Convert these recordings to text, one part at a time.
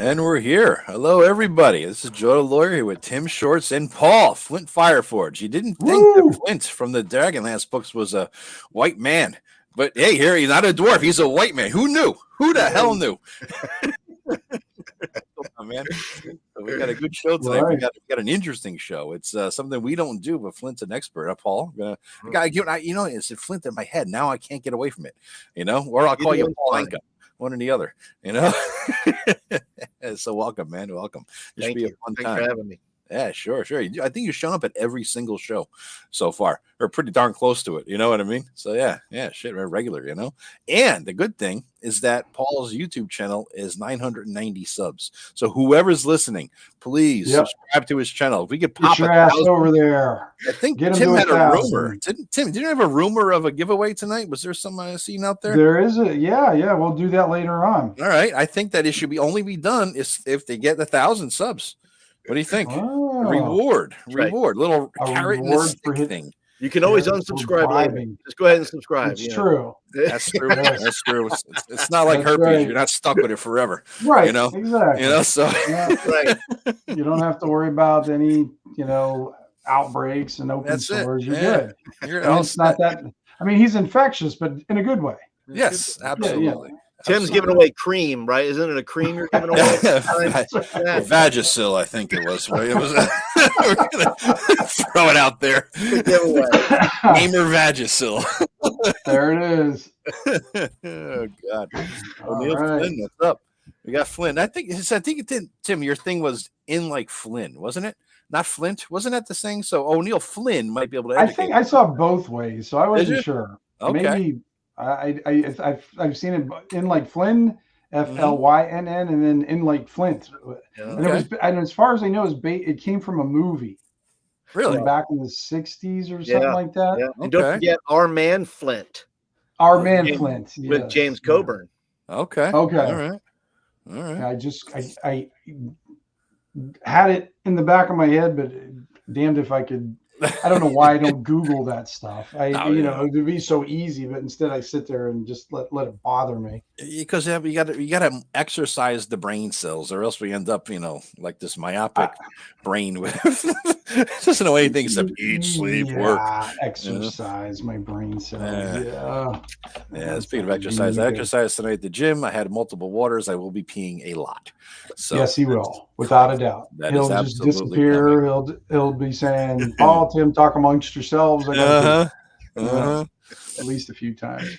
And we're here. Hello, everybody. This is Joe the Lawyer here with Tim Shorts and Paul, Flint Fireforge. You didn't think that Flint from the Dragonlance books was a white man. But hey, here, he's not a dwarf. He's a white man. Who knew? Who the hell knew? Oh, man. So we got a good show tonight. Right. We got an interesting show. It's something we don't do, but Flint's an expert. Paul? It's Flint in my head. Now I can't get away from it. Or I'll call you Paul Anka. One or the other, So welcome, man. Welcome. This should be a fun time. Thanks for having me. Yeah, sure. I think you've shown up at every single show so far, or pretty darn close to it. You know what I mean? So yeah, shit, regular. And the good thing is that Paul's YouTube channel is 990 subs. So whoever's listening, please subscribe to his channel. If we could pop your ass over there. I think Tim had a rumor. Tim, did you have a rumor of a giveaway tonight? Was there some seen out there? There is a yeah. We'll do that later on. All right. I think that it should only be done if they get 1,000 subs. What do you think? Oh, reward, little carrot in the stick thing. You can always unsubscribe later. Just go ahead and subscribe. It's true. That's true. That's true. It's not like herpes. Right. You're not stuck with it forever. Right. Exactly. So right. You don't have to worry about any, outbreaks and open sores. You're good. It's not that. I mean, he's infectious, but in a good way. Yes, absolutely. Tim's giving away cream, right? Isn't it a cream you're giving away? Vagisil, I think it was. Right? It was we're gonna throw it out there. Gamer Vagisil. There it is. Oh God. O'Neill Flynn, what's up? We got Flynn. I think it did, Tim, your thing was in like Flynn, wasn't it? Not Flint. Wasn't that the thing? So O'Neill Flynn might be able to educate. I think I saw both ways, so I wasn't sure. Okay. Maybe I've seen it in like Flynn, Flynn, and then in like Flint. And as far as I know, it came from a movie. Really? Back in the 60s or something like that. Yeah. And don't forget Our Man Flint. Flint. With James Coburn. Okay. All right. I had it in the back of my head, but damned if I could. I don't know why I don't Google that stuff. It would be so easy, but instead I sit there and just let it bother me. Because you got to exercise the brain cells, or else we end up, like this myopic brain with doesn't know anything except eat, sleep, work. Exercise my brain cells. Yeah. Speaking of exercise, I exercised tonight at the gym. I had multiple waters. I will be peeing a lot. So yes, he will, without a doubt. He'll just disappear. He'll be saying, "Oh, Tim, talk amongst yourselves." At least a few times.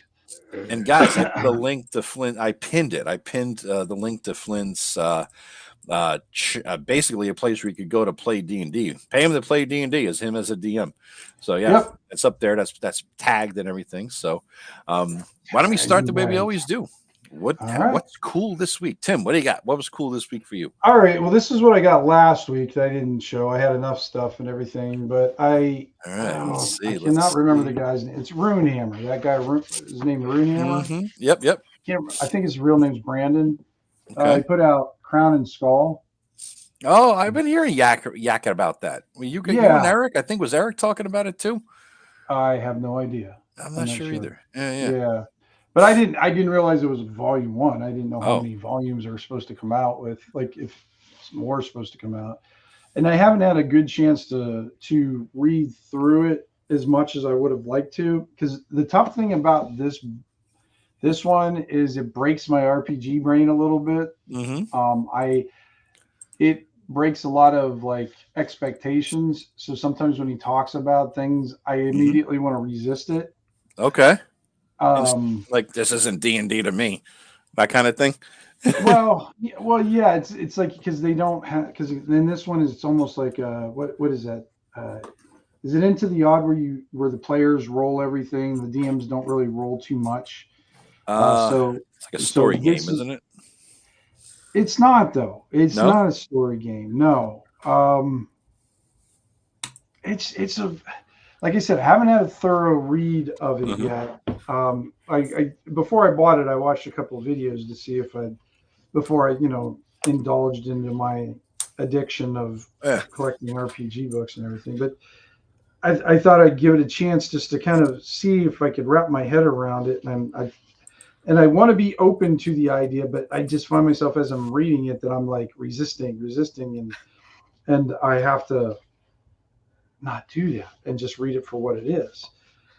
And guys, I put a link to Flint. I pinned it. I pinned the link to Flint's basically a place where you could go to play D&D. Pay him to play D&D as him as a DM. So it's up there. That's tagged and everything. So why don't we start the way we always do? What's cool this week? Tim, what do you got? What was cool this week for you? All right. Well, this is what I got last week that I didn't show. I had enough stuff and everything, but I cannot remember the guy's name. It's Runehammer. That guy, his name is Runehammer. Mm-hmm. Yep. I think his real name's Brandon. Okay. He put out Crown and Skull. Oh, I've been hearing yakking about that. You and Eric? I think was Eric talking about it too? I have no idea. I'm not sure either. Yeah. But I didn't realize it was volume 1. I didn't know how many volumes are supposed to come out with, like if more is supposed to come out. And I haven't had a good chance to read through it as much as I would have liked to, because the tough thing about this one is it breaks my RPG brain a little bit. Mm-hmm. It breaks a lot of like expectations. So sometimes when he talks about things, I immediately want to resist it. Okay. Like this isn't D&D to me, that kind of thing. well, yeah, it's like because they don't have, because in this one it's almost like what is that? Is it Into the Odd where the players roll everything, the DMs don't really roll too much? So it's like a story game, isn't it? It's not though. It's not a story game. No. It's a. Like I said, I haven't had a thorough read of it yet. I before I bought it, I watched a couple of videos to see before I indulged into my addiction of collecting RPG books and everything. But I thought I'd give it a chance just to kind of see if I could wrap my head around it. And and I want to be open to the idea, but I just find myself as I'm reading it that I'm like resisting, and I have to not do that and just read it for what it is,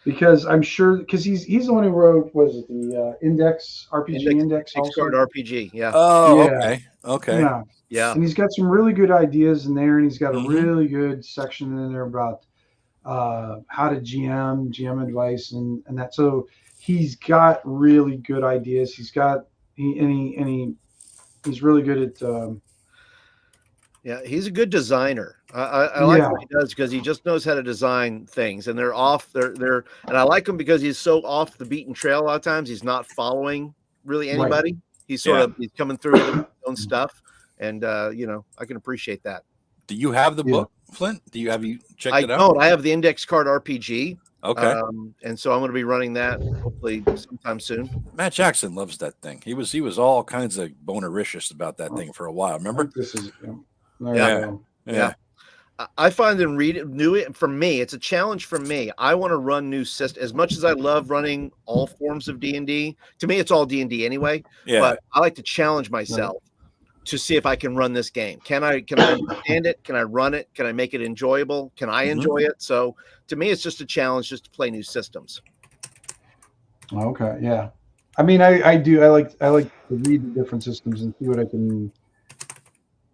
because I'm sure because he's the one who wrote the Index RPG Index also. Card RPG, yeah. Oh, Yeah. okay. Yeah. And he's got some really good ideas in there, and he's got a Mhm. really good section in there about how to GM advice, and that. So he's got really good ideas. He's really good at. Yeah, he's a good designer. I like what he does because he just knows how to design things, and they're and I like him because he's so off the beaten trail. A lot of times he's not following really anybody. Right. He's sort of he's coming through with his own stuff, and I can appreciate that. Do you have the book, Flint? Have you checked it out? I don't. I have the Index Card RPG. Okay. And so I'm going to be running that hopefully sometime soon. Matt Jackson loves that thing. He was all kinds of bonericious about that thing for a while. Remember? This is yeah. I find them for me, it's a challenge for me. I want to run new systems as much as I love running all forms of D&D. To me, it's all D&D anyway. Yeah. But I like to challenge myself to see if I can run this game. Can I understand it? Can I run it? Can I make it enjoyable? Can I enjoy it? So to me, it's just a challenge just to play new systems. Okay. Yeah. I mean, I do. I like to read the different systems and see what I can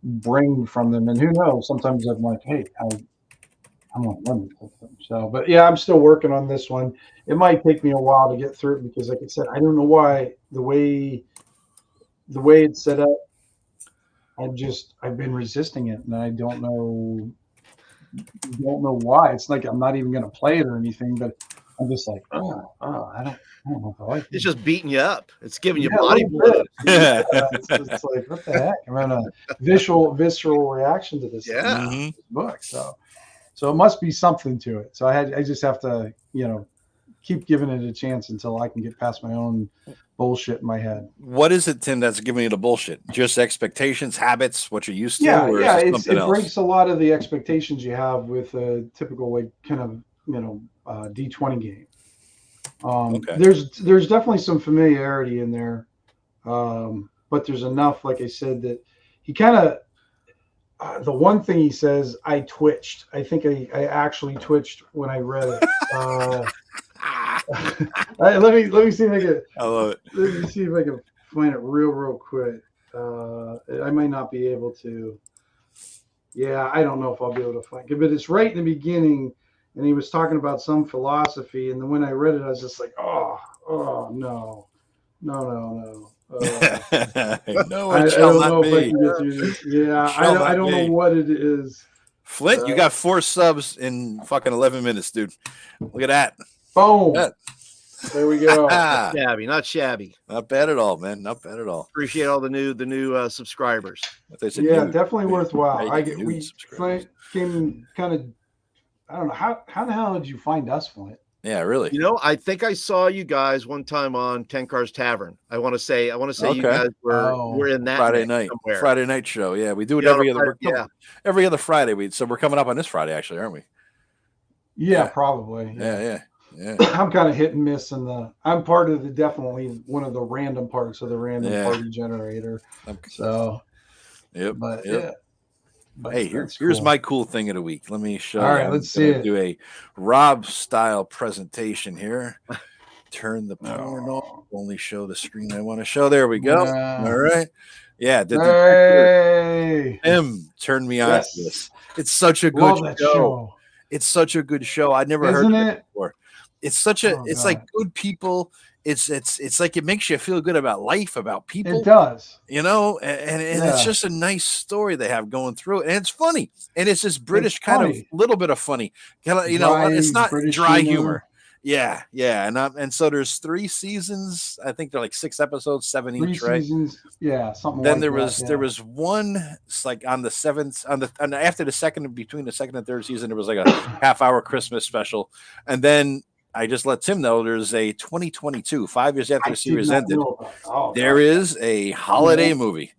bring from them. And who knows? Sometimes I'm like, hey, I want to run the system. So, but yeah, I'm still working on this one. It might take me a while to get through it because, like I said, I don't know why the way it's set up. I've been resisting it, and I don't know why. It's like I'm not even going to play it or anything, but I'm just like, I don't know if I like it. It's just beating you up. It's giving you body blow. It's like, what the heck? I'm on a visceral reaction to this book. So it must be something to it. So I just have to, keep giving it a chance until I can get past my own bullshit in my head. What is it, Tim, that's giving you the bullshit? Just expectations, habits, what you're used to? Yeah, it breaks a lot of the expectations you have with a typical kind of D20 game. There's definitely some familiarity in there, but there's enough, like I said, that he kind of the one thing he says, I twitched. I think I actually twitched when I read it. Let me see if I can. I love it. Let me see if I can find it real quick. I might not be able to. Yeah, I don't know if I'll be able to find it, but it's right in the beginning, and he was talking about some philosophy, and then when I read it, I was just like, oh no. No, I don't know if I can get through this. Yeah, I don't know what it is. Flint, you got 4 subs in fucking 11 minutes, dude. Look at that. Boom. There we go. Not shabby. Not bad at all, man. Not bad at all. Appreciate all the new subscribers. Definitely worthwhile. We came kind of. I don't know how the hell did you find us, Flint? Yeah, really. I think I saw you guys one time on Tenkar's Tavern. I want to say you guys were in that Friday night show. Yeah, we do it every other every other Friday. So we're coming up on this Friday, actually, aren't we? Yeah, probably. Yeah. I'm kind of hit and miss I'm part of definitely one of the random parts of the random party generator. So, But hey, here's my cool thing of the week. Let me show you. All right, let's see it. Do a Rob style presentation here. Turn the power off. Only show the screen I want to show. There we go. All right. Yeah. Tim turned me on to this. It's such a good show. It's such a good show. I'd never heard of it before. It's such a. Like good people. It's like it makes you feel good about life, about people. It does, and it's just a nice story they have going through it, and it's funny, and it's this British kind of little bit of funny, it's not British dry humor. Yeah, and so there's 3 seasons. I think they're like 6 episodes, 7 each, right? Seasons, yeah, something. Then there was one. It's like on the 7th, after the second, between the second and third season, there was like a half-hour Christmas special, and then. I just let Tim know there's a 2022, 5 years after the series ended. There is a holiday movie.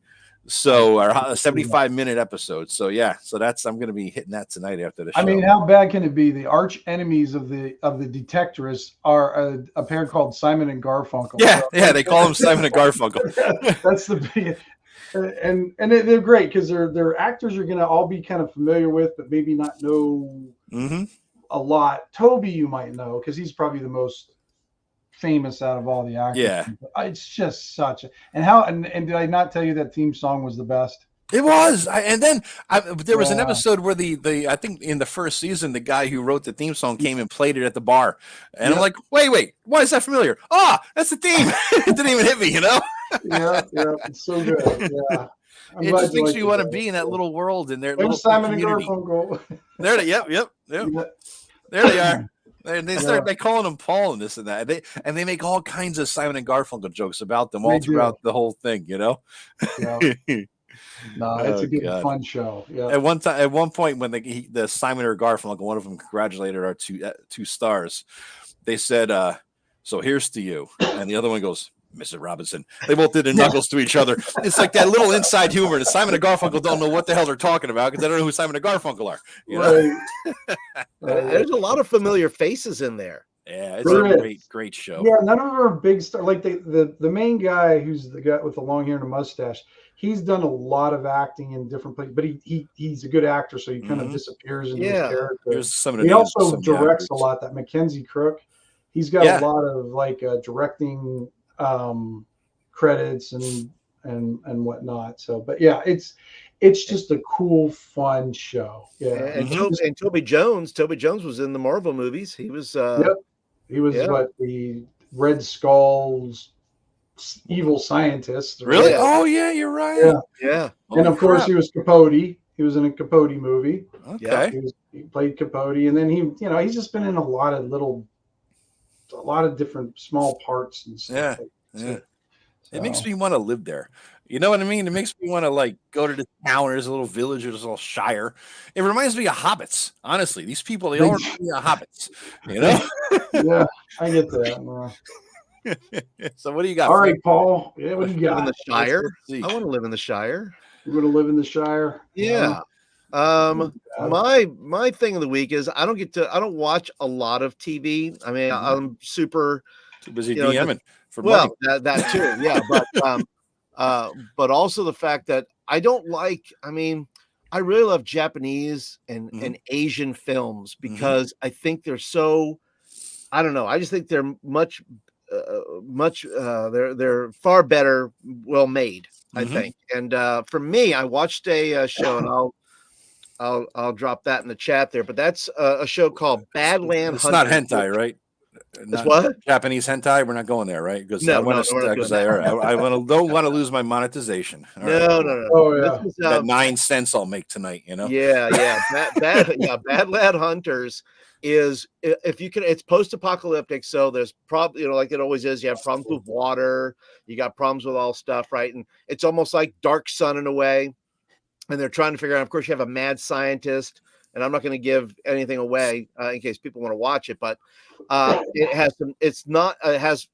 So our 75-minute episode. So yeah, so I'm going to be hitting that tonight after the show. I mean, how bad can it be? The arch enemies of the Detectorists are a pair called Simon and Garfunkel. Yeah, yeah, they call them Simon and Garfunkel. That's the and they're great because their actors are going to all be kind of familiar with, but maybe not know a lot. Toby, you might know because he's probably the most famous out of all the actors. Yeah, it's just such a and did I not tell you that theme song was the best? It was, and then there was an episode where the I think in the first season the guy who wrote the theme song came and played it at the bar, and I'm like, wait, why is that familiar? That's the theme. It didn't even hit me, yeah, it's so good. Yeah, it just makes me want to be in that little world in their little Simon community. And Garfunkel. There, yep. There they are. They start calling him Paul and this and that. They make all kinds of Simon and Garfunkel jokes about them all throughout the whole thing, Yeah. No, it's a good fun show. Yeah. At one point, when the Simon or Garfunkel, one of them congratulated our two stars, they said, "So here's to you," and the other one goes, "Mr. Robinson." They both did the knuckles to each other. It's like that little inside humor. And Simon and Garfunkel don't know what the hell they're talking about because they don't know who Simon and Garfunkel are. There's a lot of familiar faces in there. Yeah, it's a great show. Yeah, none of them are big stars. Like the main guy, who's the guy with the long hair and a mustache, he's done a lot of acting in different places, but he's a good actor, so he kind of disappears into his character. He also directs a lot. That Mackenzie Crook, he's got a lot of like directing credits and whatnot. So, but yeah, it's just a cool, fun show. Yeah, and Toby Jones was in the Marvel movies. He was he was the Red Skull's evil scientist. Really? Yeah. Oh yeah, you're right. Yeah. And of course he was Capote. He was in a Capote movie. Okay. He played Capote, and then he's just been in a lot of different small parts and stuff. Yeah. It makes me want to live there. You know what I mean? It makes me want to like go to the town. There's a little village or this little shire. It reminds me of hobbits. Honestly, these people, they all remind me of hobbits. Yeah, I get that. So what do you got? All right, Paul. Yeah, what do you got? In the Shire? I want to live in the Shire. You want to live in the Shire? Yeah. My thing of the week is I don't watch a lot of TV. I mean, I'm super too busy DMing for money. That too. Yeah, but also the fact that I don't like. I mean, I really love Japanese and Asian films because I think they're so. I don't know. I just think they're much. They're far better, well made. I think. And for me, I watched a show, and I'll drop that in the chat there. But that's a show called Badland. It's not hentai, right? It's what? Japanese hentai? We're not going there, right? Because I don't want to lose my monetization. No. Oh yeah. That 9 cents I'll make tonight. Yeah. Badland Hunters is, if you can, it's post-apocalyptic, so there's probably, like it always is, you have problems with water, you got problems with all stuff, right? And it's almost like Dark Sun in a way, and they're trying to figure out, of course you have a mad scientist, and I'm not going to give anything away in case people want to watch it, but it has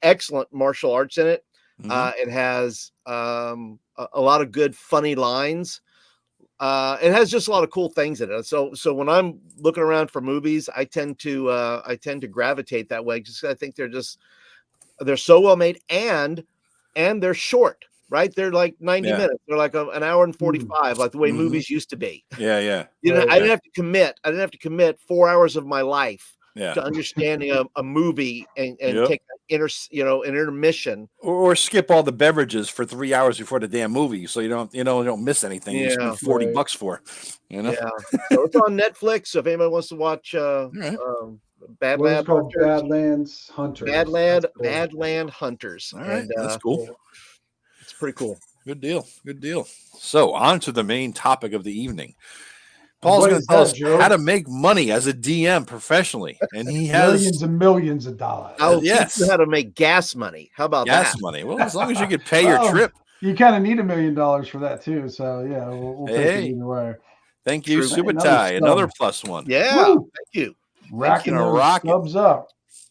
excellent martial arts in it. It has a lot of good funny lines. It has just a lot of cool things in it. So when I'm looking around for movies, I tend to gravitate that way. Just I think they're so well made and they're short, right? They're like 90 minutes. They're like an hour and 45, like the way movies used to be. Yeah. I didn't have to commit 4 hours of my life to understanding a movie and take an intermission, or skip all the beverages for 3 hours before the damn movie, so you don't miss anything. You spend $40 for, Yeah, so it's on Netflix. So if anybody wants to watch, Badlands Hunters. Badland Hunters. All right, that's cool. It's pretty cool. Good deal. So on to the main topic of the evening. Paul's going to tell us how to make money as a DM professionally, and he has millions and millions of dollars. I'll teach you how to make gas money. How about gas money? Well, as long as you could pay your trip. You kind of need $1 million for that too. So yeah, we'll take it either way. Thank you, Subotai. Another +1. Yeah, thank you. Racking a rocket. Subs up.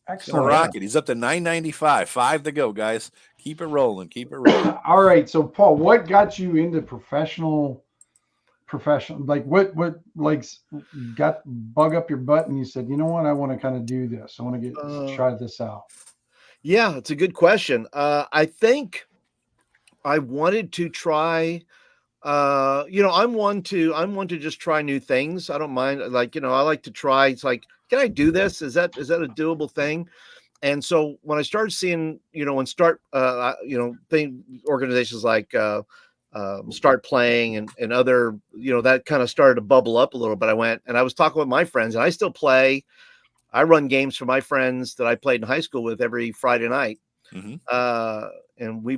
Excellent. Rocket. He's up to 995. 5 to go, guys. Keep it rolling. Keep it rolling. All right. So, Paul, what got you into professional? Like what like got bug up your butt and you said, you know what, I want to kind of do this. I want to try this out. Yeah, it's a good question. I think I wanted to try. I'm one to just try new things. I don't mind. Like, I like to try. It's like, can I do this? Is that a doable thing? And so when I started seeing, organizations like Start Playing and other, that kind of started to bubble up a little bit. I went and I was talking with my friends, and I still play. I run games for my friends that I played in high school with every Friday night. Mm-hmm. And we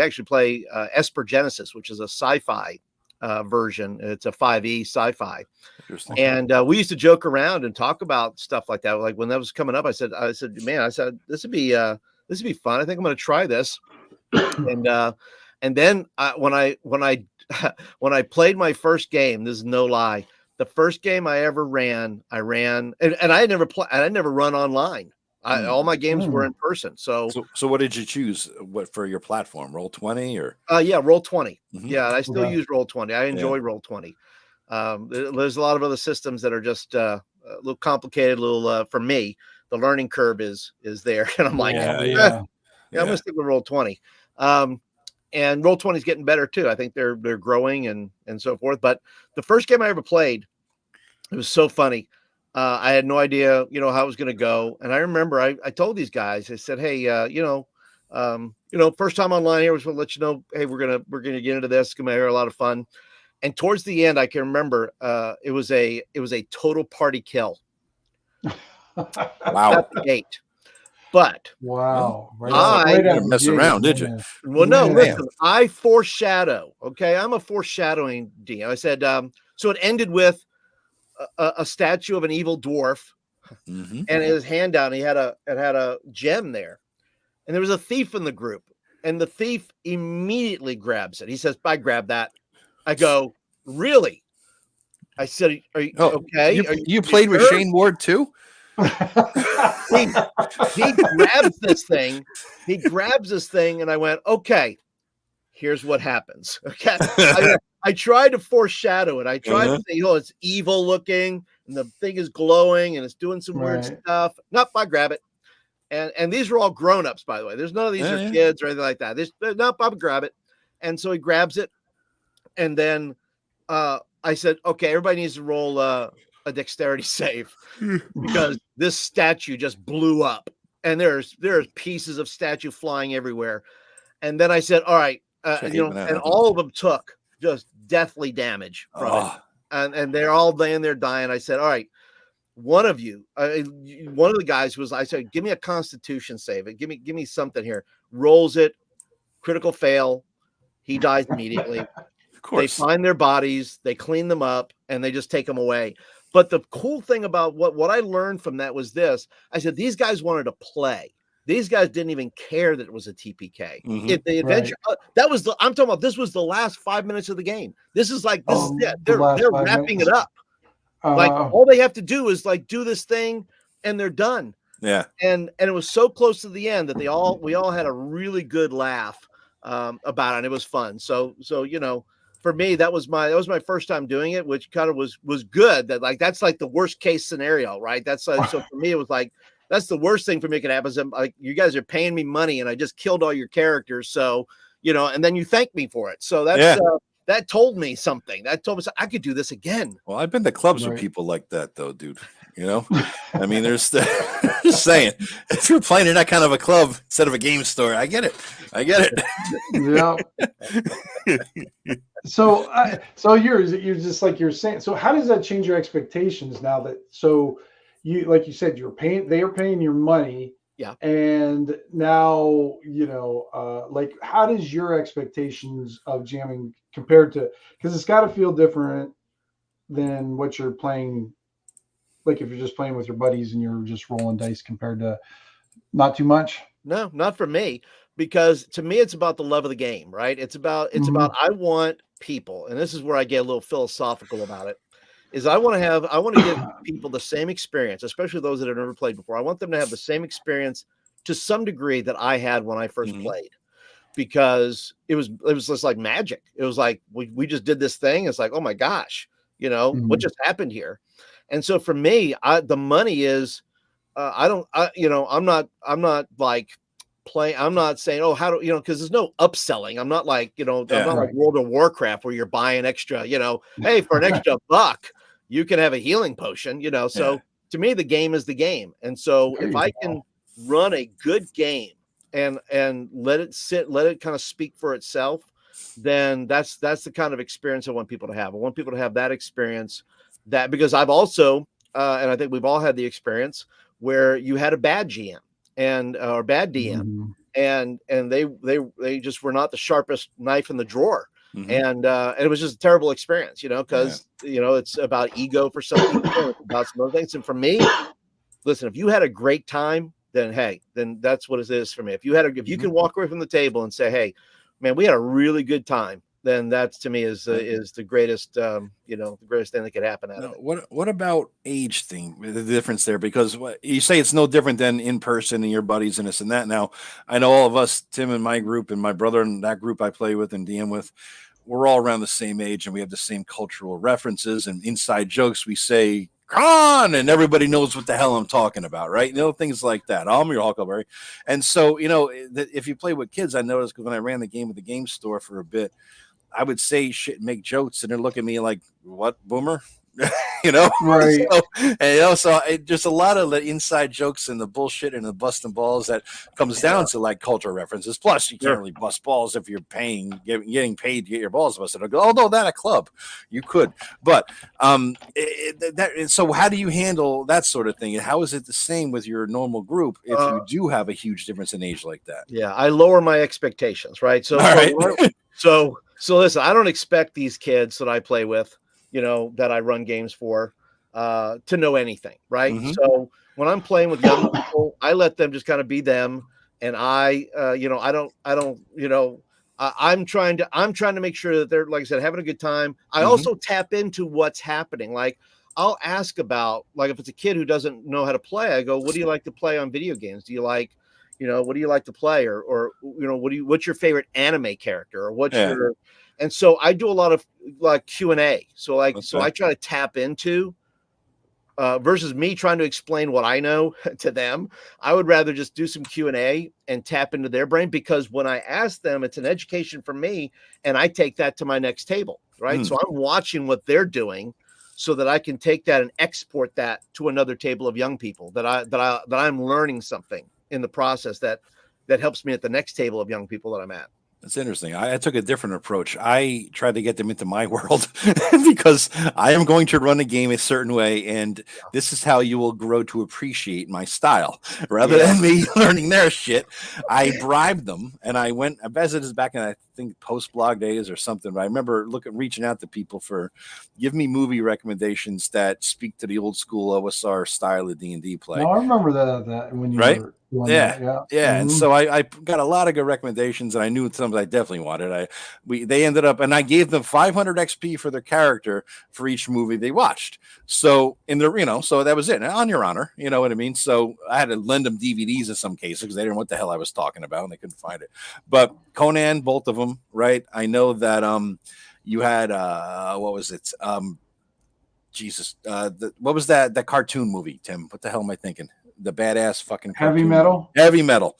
actually play Esper Genesis, which is a sci-fi version. It's a 5e sci-fi. And we used to joke around and talk about stuff like that. Like when that was coming up, I said, man, this would be fun. I think I'm going to try this. And then when I played my first game, this is no lie, the first game I ever ran, and I had never run online. All my games were in person. So what did you choose? What for your platform? Roll20 or? Yeah, Roll20. Mm-hmm. Yeah, I still use Roll20. I enjoy Roll20. There's a lot of other systems that are just a little complicated. For me, the learning curve is there, and I'm like, I'm gonna stick with Roll20. And Roll20 is getting better too. I think they're growing and so forth. But the first game I ever played, it was so funny. I had no idea, how it was going to go. And I remember I told these guys, I said, hey, first time online here, was going to let you know, hey, we're going to get into this. It's going to be a lot of fun. And towards the end, I can remember it was a total party kill. Wow. At the gate. But wow, you didn't mess around, did you? Well, no, listen, I foreshadow. Okay, I'm a foreshadowing DM. I said, so it ended with a statue of an evil dwarf, mm-hmm. and his hand down. It had a gem there, and there was a thief in the group, and the thief immediately grabs it. He says, "I grab that." I go, "Really?" I said, "Are you okay? You played with Shane Ward too?" he grabs this thing. He grabs this thing, and I went, "Okay, here's what happens." Okay, I tried to foreshadow it. I tried to say, it's evil looking, and the thing is glowing, and it's doing some weird stuff. Nope, I grab it, and these are all grown-ups, by the way. There's none of these are kids or anything like that. Nope, I grab it, and so he grabs it, and then I said, "Okay, everybody needs to roll a dexterity save because this statue just blew up, and there's pieces of statue flying everywhere." And then I said, "All right," and all of them took just deathly damage from it, and they're all laying there dying. I said, "All right, one of you, one of the guys I said, give me a Constitution save. Give me something here." Rolls it, critical fail. He dies immediately. Of course. They find their bodies, they clean them up, and they just take them away. But the cool thing about what I learned from that was this. I said, these guys wanted to play. These guys didn't even care that it was a TPK. Mm-hmm. If the adventure, I'm talking about, this was the last 5 minutes of the game. This is like, this is it. They're wrapping it up. Like all they have to do is like do this thing and they're done. Yeah. And it was so close to the end that we all had a really good laugh about it. And it was fun. So, for me, that was my first time doing it, which kind of was good. That like, that's like the worst case scenario, right? That's so for me, it was like, that's the worst thing for me could happen. Is like, you guys are paying me money and I just killed all your characters. So, and then you thank me for it. So that's, that told me something. That told me I could do this again. Well, I've been to clubs with people like that though, dude. I mean, there's just saying, if you're playing in that kind of a club instead of a game store, I get it. Yeah. So you're just like you're saying. So how does that change your expectations now that you, like you said, they are paying your money. Yeah. And now, like, how does your expectations of jamming compared to, because it's got to feel different than what you're playing. Like if you're just playing with your buddies and you're just rolling dice compared to not too much. No, not for me, because to me, it's about the love of the game, right? It's about, I want people, and this is where I get a little philosophical about it, is I want to give people the same experience, especially those that have never played before. I want them to have the same experience to some degree that I had when I first played. because it was just like magic. It was like we just did this thing. It's like, oh my gosh, what just happened here? And so for me, the money is I'm not like playing. I'm not saying, oh, how do because there's no upselling. I'm not like I'm not like World of Warcraft where you're buying extra. Hey, for an extra buck, you can have a healing potion. So to me, the game is the game, and so if I can run a good game and let it sit, let it kind of speak for itself, then that's the kind of experience I want people to have. I want people to have that experience, that because I've also and I think we've all had the experience where you had a bad GM or bad DM, and they just were not the sharpest knife in the drawer. And it was just a terrible experience, because it's about ego for some people, it's about some other things. And for me, listen, if you had a great time, then hey, then that's what it is for me. If you can walk away from the table and say, hey, man, we had a really good time, then that's to me is the greatest the greatest thing that could happen out of it. What about age thing? The difference there, because you say it's no different than in person and your buddies and this and that. Now, I know all of us, Tim and my group and my brother and that group I play with and DM with, we're all around the same age and we have the same cultural references and inside jokes. We say "Con," and everybody knows what the hell I'm talking about, right? Things like that. I'm your Huckleberry. And so, if you play with kids, I noticed because when I ran the game at the game store for a bit, I would say shit and make jokes, and they're looking at me like, "What, boomer?" Right? So just a lot of the inside jokes and the bullshit and the busting balls that comes down to like cultural references. Plus, you can't really bust balls if you're getting paid to get your balls busted. Although that a club, you could. But so how do you handle that sort of thing? And how is it the same with your normal group if you do have a huge difference in age like that? Yeah, I lower my expectations, right? So, so listen, I don't expect these kids that I play with, that I run games for, to know anything, right? So when I'm playing with young people, I let them just kind of be them, and I'm trying to make sure that they're, like I said, having a good time. I also tap into what's happening. Like I'll ask about, like, if it's a kid who doesn't know how to play, I go, "What do you like to play on video games? Do you like, what do you like to play, or what's your favorite anime character, or what's your?" And so I do a lot of like Q&A. So I try to tap into versus me trying to explain what I know to them. I would rather just do some Q&A and tap into their brain, because when I ask them, it's an education for me, and I take that to my next table, right? So I'm watching what they're doing, so that I can take that and export that to another table of young people that I'm learning something in the process that helps me at the next table of young people that I'm at. That's interesting. I took a different approach. I tried to get them into my world because I am going to run a game a certain way, and this is how you will grow to appreciate my style. Rather than me learning their shit, I bribed them, and I went. I bet it is back in, I think, post blog days or something. But I remember reaching out to people for give me movie recommendations that speak to the old school OSR style of D&D play. No, I remember that when you were doing that. And so I got a lot of good recommendations, and I knew some I definitely wanted. They ended up, and I gave them 500 XP for their character for each movie they watched. So so that was it. Now, on your honor, you know what I mean? So I had to lend them DVDs in some cases because they didn't know what the hell I was talking about and they couldn't find it. But Conan, both of them, right? I know that you had what was it? What was that cartoon movie, Tim? What the hell am I thinking? The badass fucking Heavy Metal. Heavy Metal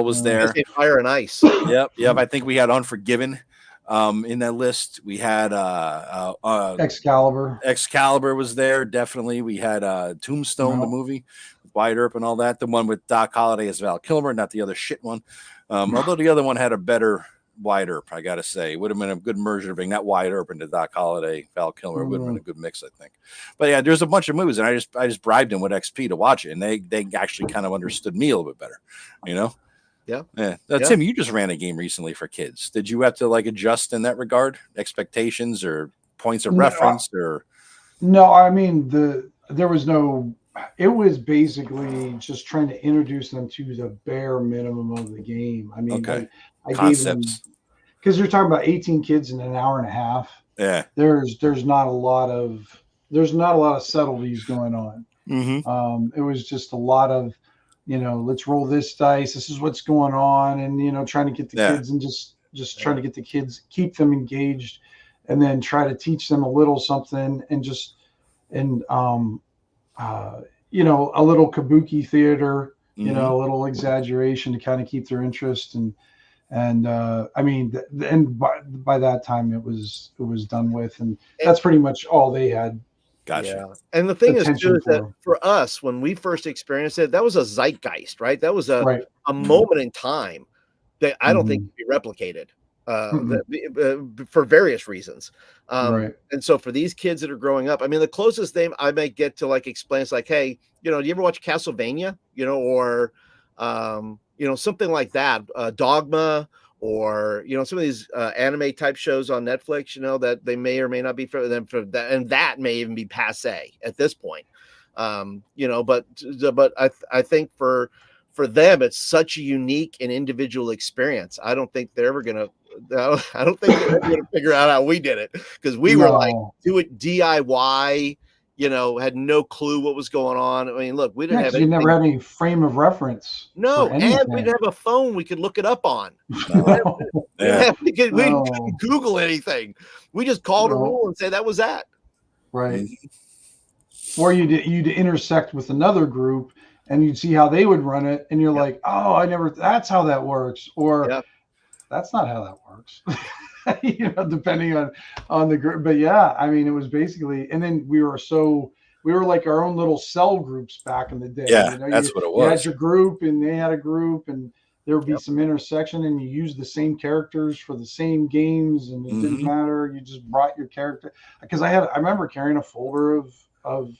was there. Fire and Ice. Yep. I think we had Unforgiven in that list. We had Excalibur. Excalibur was there, definitely. We had Tombstone, the movie with Wyatt Earp and all that. The one with Doc Holliday as Val Kilmer, not the other shit one. Although the other one had a better Wyatt Earp, I gotta say. It would have been a good merger to bring that Wyatt Earp into Doc Holliday, Val Kilmer. Would have been a good mix, I think. But yeah, there's a bunch of movies, and I just bribed them with XP to watch it, and they actually kind of understood me a little bit better, Yeah. Tim, you just ran a game recently for kids. Did you have to like adjust in that regard, expectations or points of reference, or? No, I mean there was no. It was basically just trying to introduce them to the bare minimum of the game. I mean, I gave them, because you're talking about 18 kids in an hour and a half. Yeah, there's not a lot of subtleties going on. It was just a lot of let's roll this dice. This is what's going on. And, trying to get the kids and just trying to get the kids, keep them engaged, and then try to teach them a little something and a little kabuki theater, a little exaggeration to kind of keep their interest. And by that time it was done with, and that's pretty much all they had. Gotcha. Yeah. And the thing is too, is that for us, when we first experienced it, that was a zeitgeist, right? That was a moment in time that I don't think can be replicated for various reasons. And so for these kids that are growing up, I mean, the closest thing I might get to like explain is like, hey, do you ever watch Castlevania, or something like that, Dogma, or some of these anime type shows on Netflix, that they may or may not be for them, for that, and that may even be passe at this point. But I think for them it's such a unique and individual experience. I don't think they're ever gonna figure out how we did it, because we were like, do it DIY. Had no clue what was going on. I mean, look, we didn't have anything. You never had any frame of reference. No, and we didn't have a phone we could look it up on. We couldn't Google anything. We just called a rule and say that was that. Right. Or you'd intersect with another group and you'd see how they would run it, and you're like, oh, that's how that works. Or that's not how that works. Depending on the group. But yeah, I mean, it was basically, and then we were like our own little cell groups back in the day. Yeah, that's what it was. You had your group and they had a group, and there would be some intersection, and you used the same characters for the same games, and it didn't matter. You just brought your character. Because I remember carrying a folder of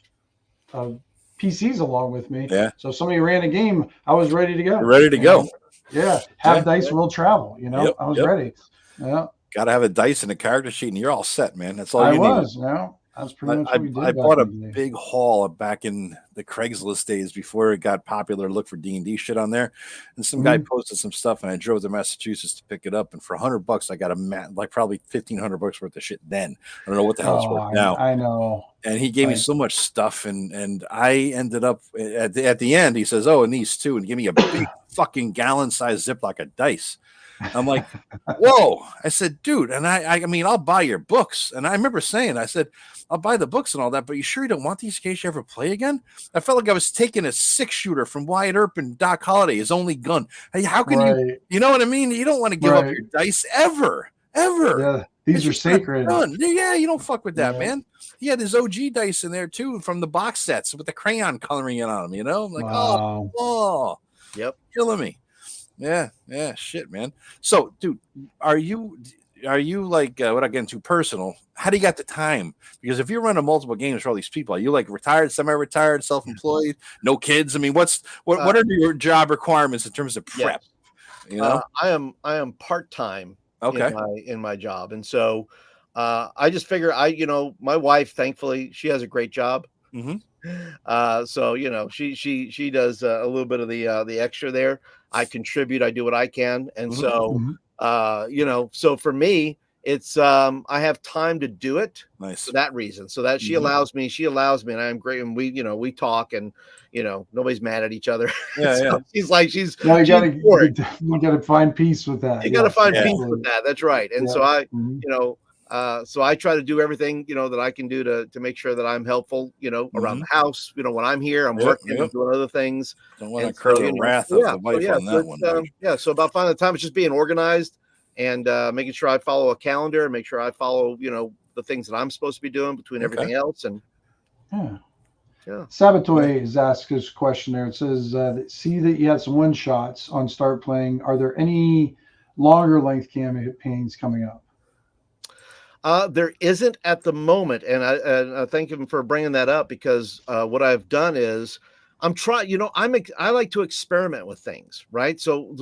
PCs along with me. Yeah. So if somebody ran a game, I was ready to go. You're ready to go. Yeah. Have dice will travel. I was ready. Yeah. Got to have a dice and a character sheet, and you're all set, man. That's all you need. That's pretty much what we did. I bought a big haul back in the Craigslist days before it got popular to look for D&D shit on there. And some guy posted some stuff, and I drove to Massachusetts to pick it up. And for $100, I got probably $1,500 worth of shit then. I don't know what the hell it's worth now. I know. And he gave me so much stuff, and I ended up at the end. He says, "Oh, and these too," and give me a big fucking gallon-sized Ziploc of dice. I'm like, whoa. I said, dude, and I mean, I'll buy your books. And I remember saying, I said, I'll buy the books and all that, but you sure you don't want these in case you ever play again? I felt like I was taking a 6-shooter from Wyatt Earp and Doc Holliday, his only gun. Hey, how can you know what I mean? You don't want to give up your dice ever. Yeah, these are sacred. Yeah, you don't fuck with that, man. He had his OG dice in there too from the box sets with the crayon coloring in on them, I'm like, oh, yep, killing me. Yeah, shit, man. So, dude, are you like, without getting too personal, how do you got the time? Because if you're running multiple games for all these people, are you like retired, semi-retired, self-employed, no kids? I mean, what are your job requirements in terms of prep? I am part-time in my job. And so I just figure my wife, thankfully, she has a great job. So she does a little bit of the extra there. I contribute, I do what I can, and so so for me, it's I have time to do it. Nice. For that reason, so that she allows me, and I'm great, and we talk, and nobody's mad at each other. So she's like, you gotta find peace with that. You gotta find peace with that. That's right. And so I so I try to do everything, that I can do to make sure that I'm helpful, around the house. When I'm here, I'm working, I'm doing other things. Don't want to incur the wrath of the wife on that one. So about finding the time, it's just being organized and making sure I follow a calendar and make sure I follow, the things that I'm supposed to be doing between everything else. And Sabatoy has asked his question there. It says, see that you had some one-shots on Start Playing. Are there any longer length campaigns coming up? There isn't at the moment, and I thank him for bringing that up, because what I've done is I'm trying. I like to experiment with things, right? So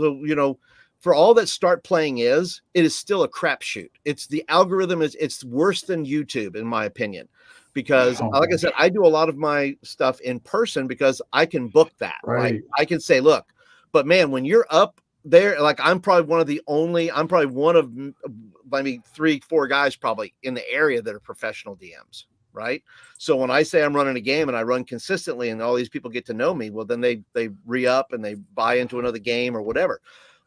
for all that Start Playing it is still a crapshoot. It's the algorithm it's worse than YouTube, in my opinion, because like I said, I do a lot of my stuff in person because I can book that. Right? I can say, look, but man, when you're up there, like I'm probably one of maybe 3-4 guys probably in the area that are professional DMs, right? So when I say I'm running a game and I run consistently and all these people get to know me, well, then they re-up and they buy into another game or whatever.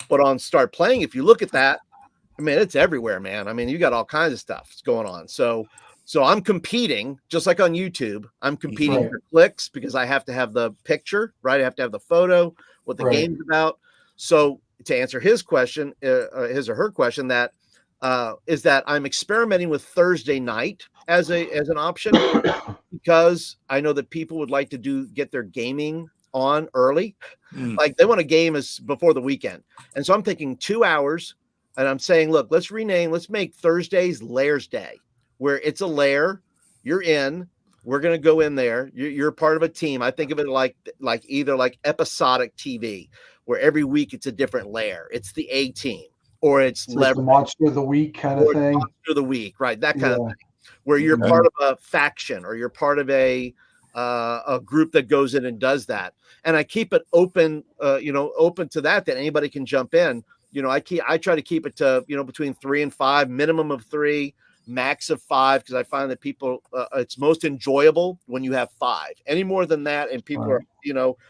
But on Start Playing, if you look at that, I mean, it's everywhere, man. I mean, you got all kinds of stuff going on. So I'm competing just like on YouTube. I'm competing for clicks because I have to have the picture, right? I have to have the photo, what the game's about. So to answer his question, his or her question, that is that I'm experimenting with Thursday night as an option because I know that people would like to get their gaming on early. Like they want a game as before the weekend. And so I'm thinking 2 hours. And I'm saying, look, let's make Thursdays Lairs Day, where it's a lair. You're in. We're going to go in there. You're part of a team. I think of it like either like episodic TV, where every week it's a different lair. It's the A team, or it's the monster of the week kind of thing. Monster of the week, right? That kind of thing, where you're part of a faction or you're part of a group that goes in and does that. And I keep it open, open to that anybody can jump in. I try to keep it to, between 3 and 5, minimum of 3, max of 5, because I find that people, it's most enjoyable when you have 5. Any more than that, and people are,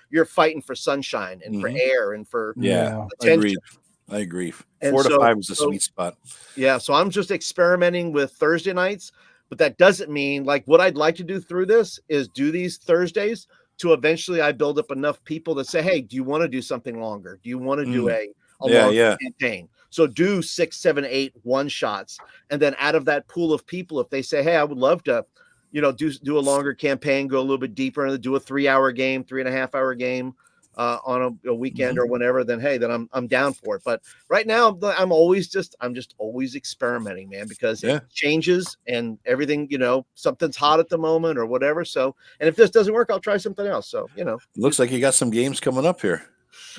you're fighting for sunshine and for air and for attention. I agree. 4 to 5 is a sweet spot. Yeah, so I'm just experimenting with Thursday nights, but that doesn't mean, like, what I'd like to do through this is do these Thursdays to eventually I build up enough people that say, hey, do you want to do something longer? Do you want to do a campaign? So do 6, 7, 8 one-shots, and then out of that pool of people, if they say, hey, I would love to, do a longer campaign, go a little bit deeper, and do a 3-hour game, 3.5-hour game on a weekend or whenever, then hey, then I'm down for it. But right now, I'm just always experimenting, man, because it changes and everything. Something's hot at the moment or whatever. So, and if this doesn't work, I'll try something else. So, looks like you got some games coming up here.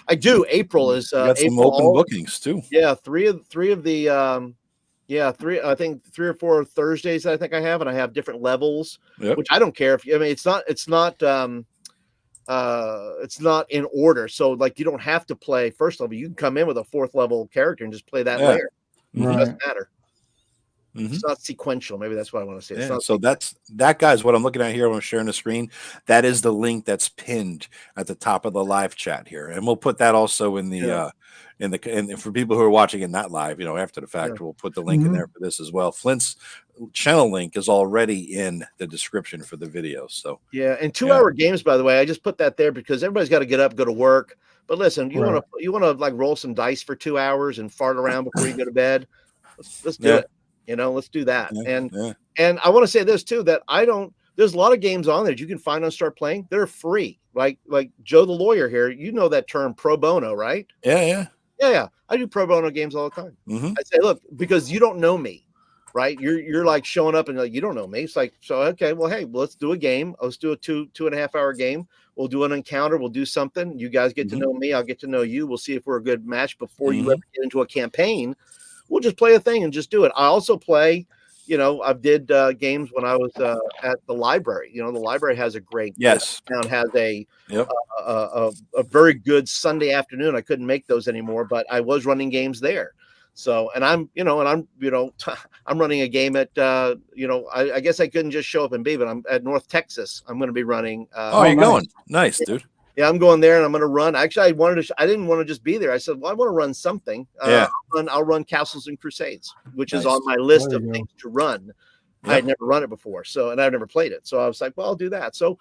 I do. April is got some open bookings too. Yeah, three of the I think 3 or 4 Thursdays I think I have, and I have different levels, which I don't care if it's not in order. So like you don't have to play first level. You can come in with a 4th level character and just play that layer. It doesn't matter. It's not sequential. Maybe that's what I want to say. It's not so that guys, what I'm looking at here, I'm sharing the screen. That is the link that's pinned at the top of the live chat here. And we'll put that also in the and for people who are watching it not live, after the fact, we'll put the link in there for this as well. Flint's channel link is already in the description for the video. So and 2-hour games, by the way, I just put that there because everybody's got to get up, go to work. But listen, you want to like roll some dice for 2 hours and fart around before you go to bed. Let's do it. Let's do that. And I want to say this too, that there's a lot of games on there that you can find on Start Playing. They're free. Like Joe the lawyer here, that term pro bono, right? Yeah. I do pro bono games all the time. I say, look, because you don't know me, right? You're like showing up and like, you don't know me. It's like, so, okay, well, hey, let's do a game. Let's do a 2.5-hour game. We'll do an encounter. We'll do something. You guys get to know me. I'll get to know you. We'll see if we're a good match before you ever get into a campaign. We'll just play a thing and just do it. I also play, I did games when I was at the library. The library has a great town has a very good Sunday afternoon. I couldn't make those anymore, but I was running games there. So, and I'm running a game at, I guess I couldn't just show up and be, but I'm at North Texas. I'm going to be running. You're going. Nice, dude. Yeah, I'm going there and I'm going to run. Actually, I didn't want to just be there. I said, well, I want to run something. I'll run Castles and Crusades, which is on my list of things to run. I had never run it before. So, and I've never played it. So I was like, well, I'll do that. So,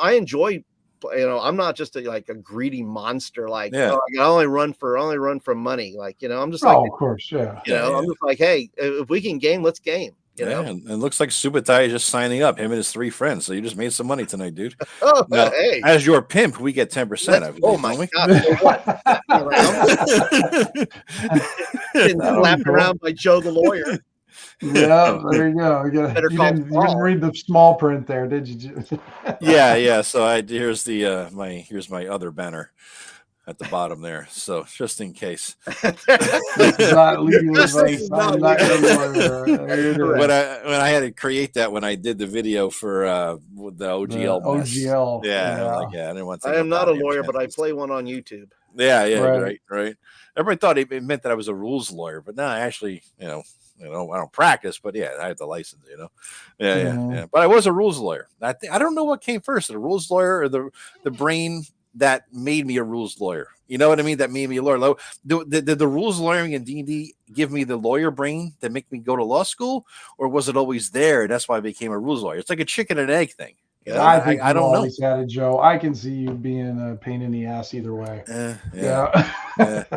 I enjoy, I'm not just a greedy monster. Like, I only run for money. Like, I'm just like, of course. Yeah. I'm just like, hey, if we can game, let's game. And it looks like Subutai is just signing up, him and his 3 friends. So you just made some money tonight, dude. Now, as your pimp, we get 10%. Oh my god! Slapped around by Joe the lawyer. Yeah, there you go. You didn't read the small print there, did you? yeah. So here's my other banner at the bottom there. So just in case. This is not legal advice. I'm not when I had to create that when I did the video for the OGL. OGL. I didn't want to. I am not a lawyer, but I play one on YouTube. Yeah, right. Everybody thought it meant that I was a rules lawyer, but no, actually, I don't practice, but yeah, I have the license. Yeah. But I was a rules lawyer. I don't know what came first, the rules lawyer or the brain that made me a rules lawyer. You know what I mean? That made me a lawyer. Did the rules lawyering in D&D give me the lawyer brain that make me go to law school, or was it always there? That's why I became a rules lawyer. It's like a chicken and egg thing. I think I don't always had it, Joe. I can see you being a pain in the ass either way. Yeah.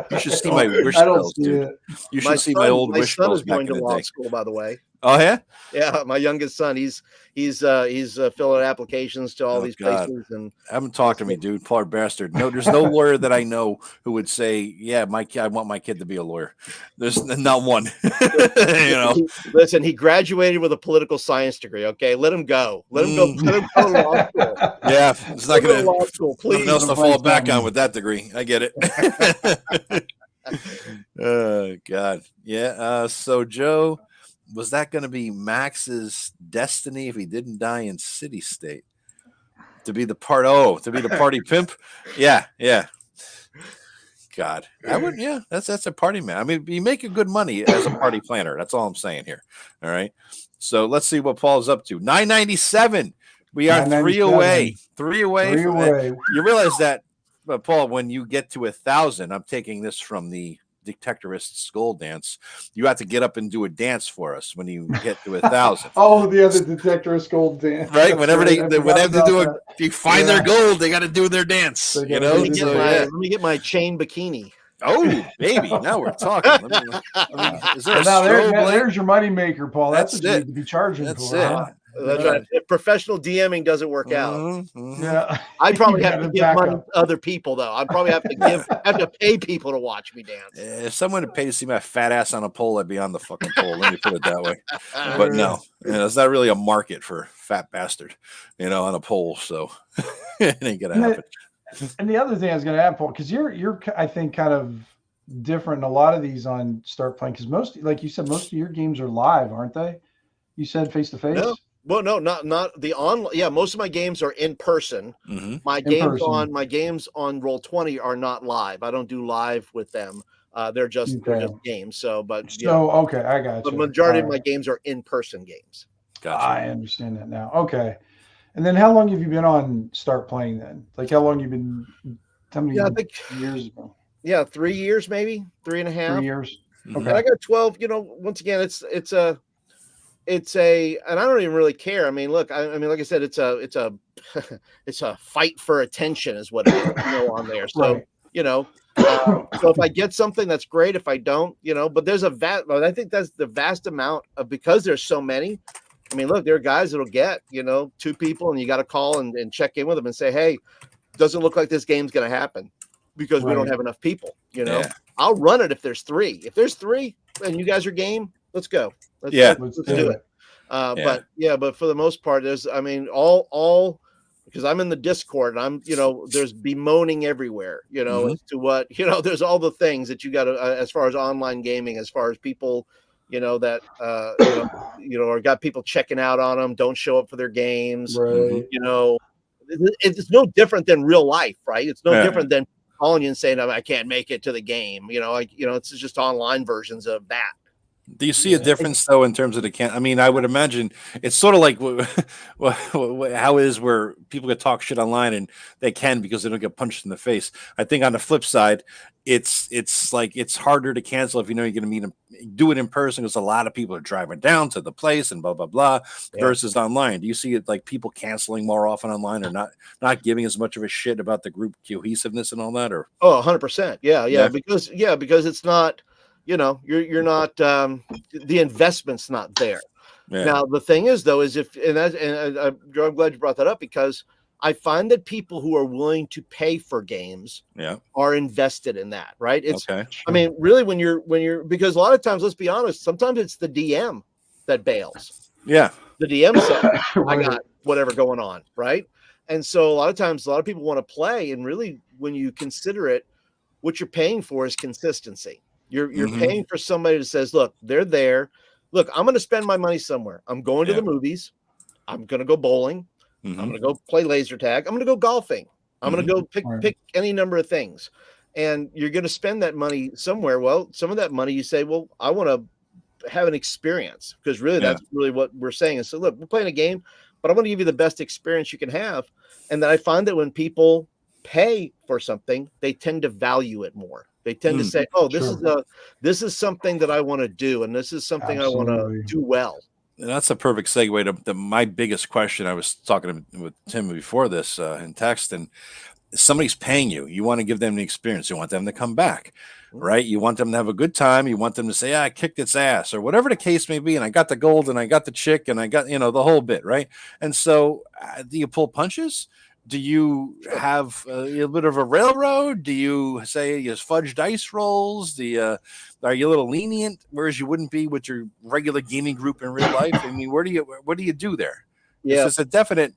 You should see my wish spells, dude. You should see my old wish spells back in the day. My son is going to law school, by the way. Oh yeah, yeah. My youngest son, he's filling out applications to all these places, and haven't talked to me, dude. Poor bastard. No, there's no lawyer that I know who would say, "Yeah, I want my kid to be a lawyer." There's not one. Listen, he graduated with a political science degree. Okay, let him go. Let him go. Let him go to law school. Yeah, it's not going to law school. Please, nothing else to fall back on with that degree. I get it. Oh God, yeah. So Joe. Was that going to be Max's destiny if he didn't die in City State? To be the party pimp? Yeah. God, I would. Yeah, that's a party man. I mean, you make a good money as a party planner. That's all I'm saying here. All right. So let's see what Paul's up to. 997. We are 3 away. 3 away. You realize that, Paul, when you get to 1,000, I'm taking this from the Detectorist Skull Dance. You have to get up and do a dance for us when you get to 1,000. Oh, the other Detectorist Skull Dance, right? Whenever they do find their gold, they got to do their dance. Let me get my chain bikini. Oh, baby! Now we're talking. Is there there's your money maker, Paul. That's what you need to be charging That's for. It. Huh? That's right. If professional DMing doesn't work out, yeah, I'd probably have to give money to other people, though. I'd probably have to pay people to watch me dance. If someone would pay to see my fat ass on a pole, I'd be on the fucking pole. Let me put it that way. But no, it's not really a market for fat bastard, on a pole. So it ain't gonna happen. And the other thing I was going to add, Paul, because you're I think kind of different in a lot of these on Start Playing, because most, like you said, most of your games are live, aren't they? You said face to face. No. Well, no, not the online. Yeah, most of my games are in person. Mm-hmm. My games on Roll20 are not live. I don't do live with them. They're just games. Okay, I got you. The majority of my games are in person games. Gotcha. I understand that now. Okay, and then how long have you been on Start Playing then? Like how long you been? How many years ago? Yeah, 3 years, maybe 3.5. 3 years. Okay, and I got 12. Once again, it's a, and I don't even really care. I mean, look, I mean, like I said, it's a it's a fight for attention is what it is, on there. So, so if I get something, that's great. If I don't, but there's I think that's the vast amount of, because there's so many. I mean, look, there are guys that'll get, 2 people, and you got to call and check in with them and say, hey, doesn't look like this game's going to happen because we don't have enough people, Yeah. I'll run it if there's 3. If there's 3 and you guys are game, let's go. Let's do it. But for the most part, there's, I mean, all because I'm in the Discord and I'm, there's bemoaning everywhere, as to what, there's all the things that you got to, as far as online gaming, as far as people, that, or got people checking out on them, don't show up for their games, right. It's no different than real life, right? It's no different than calling you and saying, I can't make it to the game, it's just online versions of that. Do you see a difference though in terms of the I mean, I would imagine it's sort of like how it is where people can talk shit online and they can because they don't get punched in the face. I think on the flip side, it's like it's harder to cancel if you're going to meet them, do it in person because a lot of people are driving down to the place and blah blah blah versus online. Do you see it like people canceling more often online or not giving as much of a shit about the group cohesiveness and all that? Or 100%, yeah. Because it's not. You're not the investment's not there. Yeah. Now the thing is though, is I'm glad you brought that up because I find that people who are willing to pay for games are invested in that, right? It's I mean, really when you're because a lot of times, let's be honest, sometimes it's the DM that bails. Yeah. The DM said, I got whatever going on, right? And so a lot of times a lot of people want to play, and really when you consider it, what you're paying for is consistency. You're paying for somebody that says, look, they're there. Look, I'm going to spend my money somewhere. I'm going to the movies. I'm going to go bowling. I'm going to go play laser tag. I'm going to go golfing. I'm going to go pick any number of things. And you're going to spend that money somewhere. Well, some of that money you say, well, I want to have an experience, because really that's really what we're saying is, so look, we're playing a game, but I want to give you the best experience you can have. And then I find that when people pay for something, they tend to value it more. They tend to say, oh, this is something that I want to do, and this is something I want to do well. And that's a perfect segue to my biggest question. I was talking with Tim before this in text, and somebody's paying you. You want to give them the experience. You want them to come back, right? You want them to have a good time. You want them to say, I kicked its ass, or whatever the case may be. And I got the gold, and I got the chick, and I got, the whole bit, right? And so do you pull punches? Do you have a little bit of a railroad? Do you say you fudge dice rolls? Are you a little lenient, whereas you wouldn't be with your regular gaming group in real life? I mean, what do you do there? Yeah, it's a definite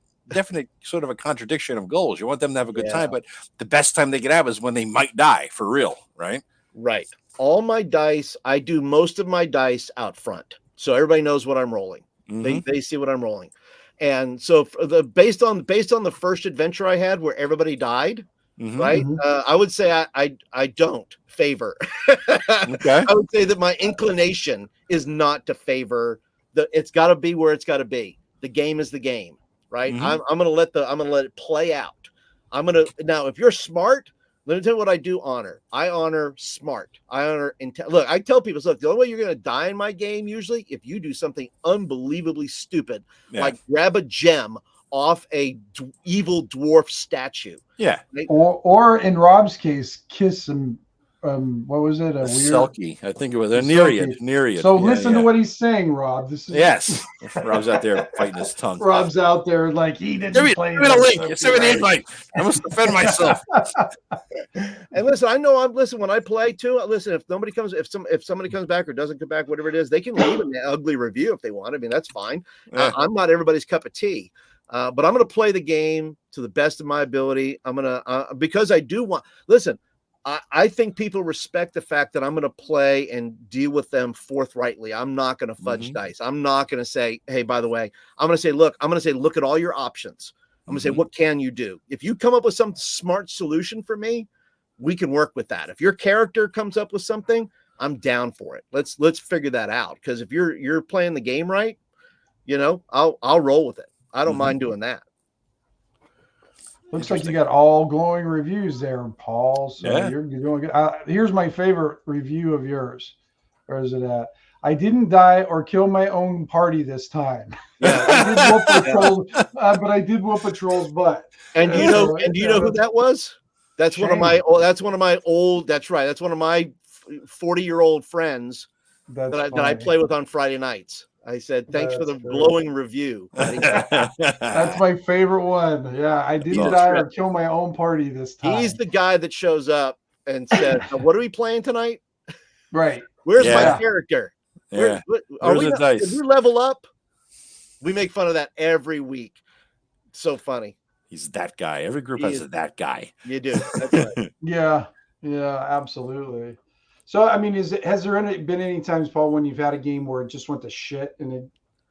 sort of a contradiction of goals. You want them to have a good time, but the best time they can have is when they might die for real, right? Right. All my dice, I do most of my dice out front, so everybody knows what I'm rolling. They see what I'm rolling. And so based on the first adventure I had where everybody died, right? I would say I don't favor. Okay. I would say that my inclination is not to favor it's got to be where it's got to be. The game is the game, right? I'm gonna let it play out. Now if you're smart, let me tell you what I do honor. I honor smart. I honor intent. Look, I tell people, look, the only way you're going to die in my game usually if you do something unbelievably stupid, like grab a gem off a evil dwarf statue. Yeah. Right? Or in Rob's case, kiss some what was it? A weird Selkie. I think it was a Nereid. So listen to what he's saying, Rob. This is Rob's out there fighting his tongue. Rob's out there like he didn't play. Give me the link. Send me the invite. I must defend myself. And listen, when I play too. Listen, if somebody comes back or doesn't come back, whatever it is, they can leave an ugly review if they want. I mean, that's fine. I'm not everybody's cup of tea. But I'm going to play the game to the best of my ability. I'm going to because I do want. Listen. I think people respect the fact that I'm going to play and deal with them forthrightly. I'm not going to fudge dice. I'm not going to say, hey, by the way, I'm going to say, look at all your options. I'm going to say, what can you do? If you come up with some smart solution for me, we can work with that. If your character comes up with something, I'm down for it. Let's figure that out. Because if you're playing the game right, I'll roll with it. I don't mind doing that. Looks like you got all glowing reviews there, Paul. So you're doing good. Here's my favorite review of yours. Where is it at? I didn't die or kill my own party this time. Yeah. I did whoop a troll's butt. And do you know who that was? That's Shane. That's one of my 40-year-old friends that I play with on Friday nights. I said, thanks for the glowing review. That's my favorite one. Yeah, I didn't die or kill my own party this time. He's the guy that shows up and says, what are we playing tonight? Right. Where's my character? Yeah. Did we level up? We make fun of that every week. So funny. He's that guy. Every group has that guy. You do. That's right. Yeah, absolutely. So, I mean, has there been any times, Paul, when you've had a game where it just went to shit and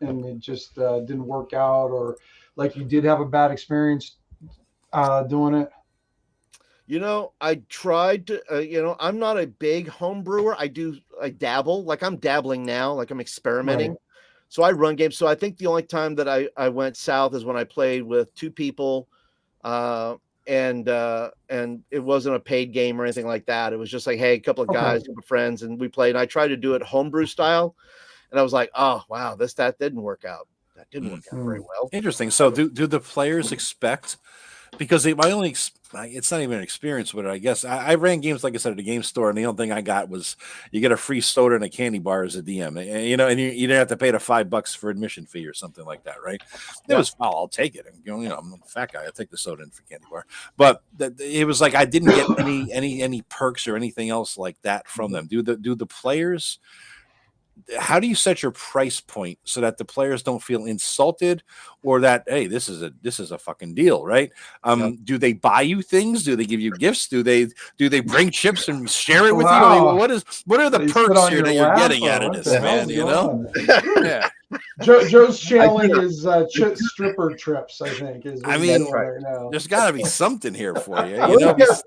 it just didn't work out, or like you did have a bad experience doing it? I tried to, I'm not a big home brewer. I dabble, like I'm dabbling now, like I'm experimenting. Right. So I run games. So I think the only time that I went south is when I played with two people, and it wasn't a paid game or anything like that. It was just like, hey, a couple of guys, group of friends, and we played. And I tried to do it homebrew style, and I was like, oh wow, that didn't work out. That didn't work out very well. Interesting. So do the players expect? Because it's not even an experience with it, I guess. I ran games, like I said, at a game store, and the only thing I got was you get a free soda and a candy bar as a DM. And you didn't have to pay the $5 for admission fee or something like that, right? It was, I'll take it. And, I'm a fat guy. I'll take the soda and for candy bar. But it was like I didn't get any perks or anything else like that from them. Do the players... How do you set your price point so that the players don't feel insulted, or that, hey, this is a fucking deal, right? Do they buy you things? Do they give you gifts? Do they bring chips and share it with you? I mean, what are the perks here that you're getting out of this, man? Yeah. Joe's channeling his stripper trips, I think. There's got to be something here for you.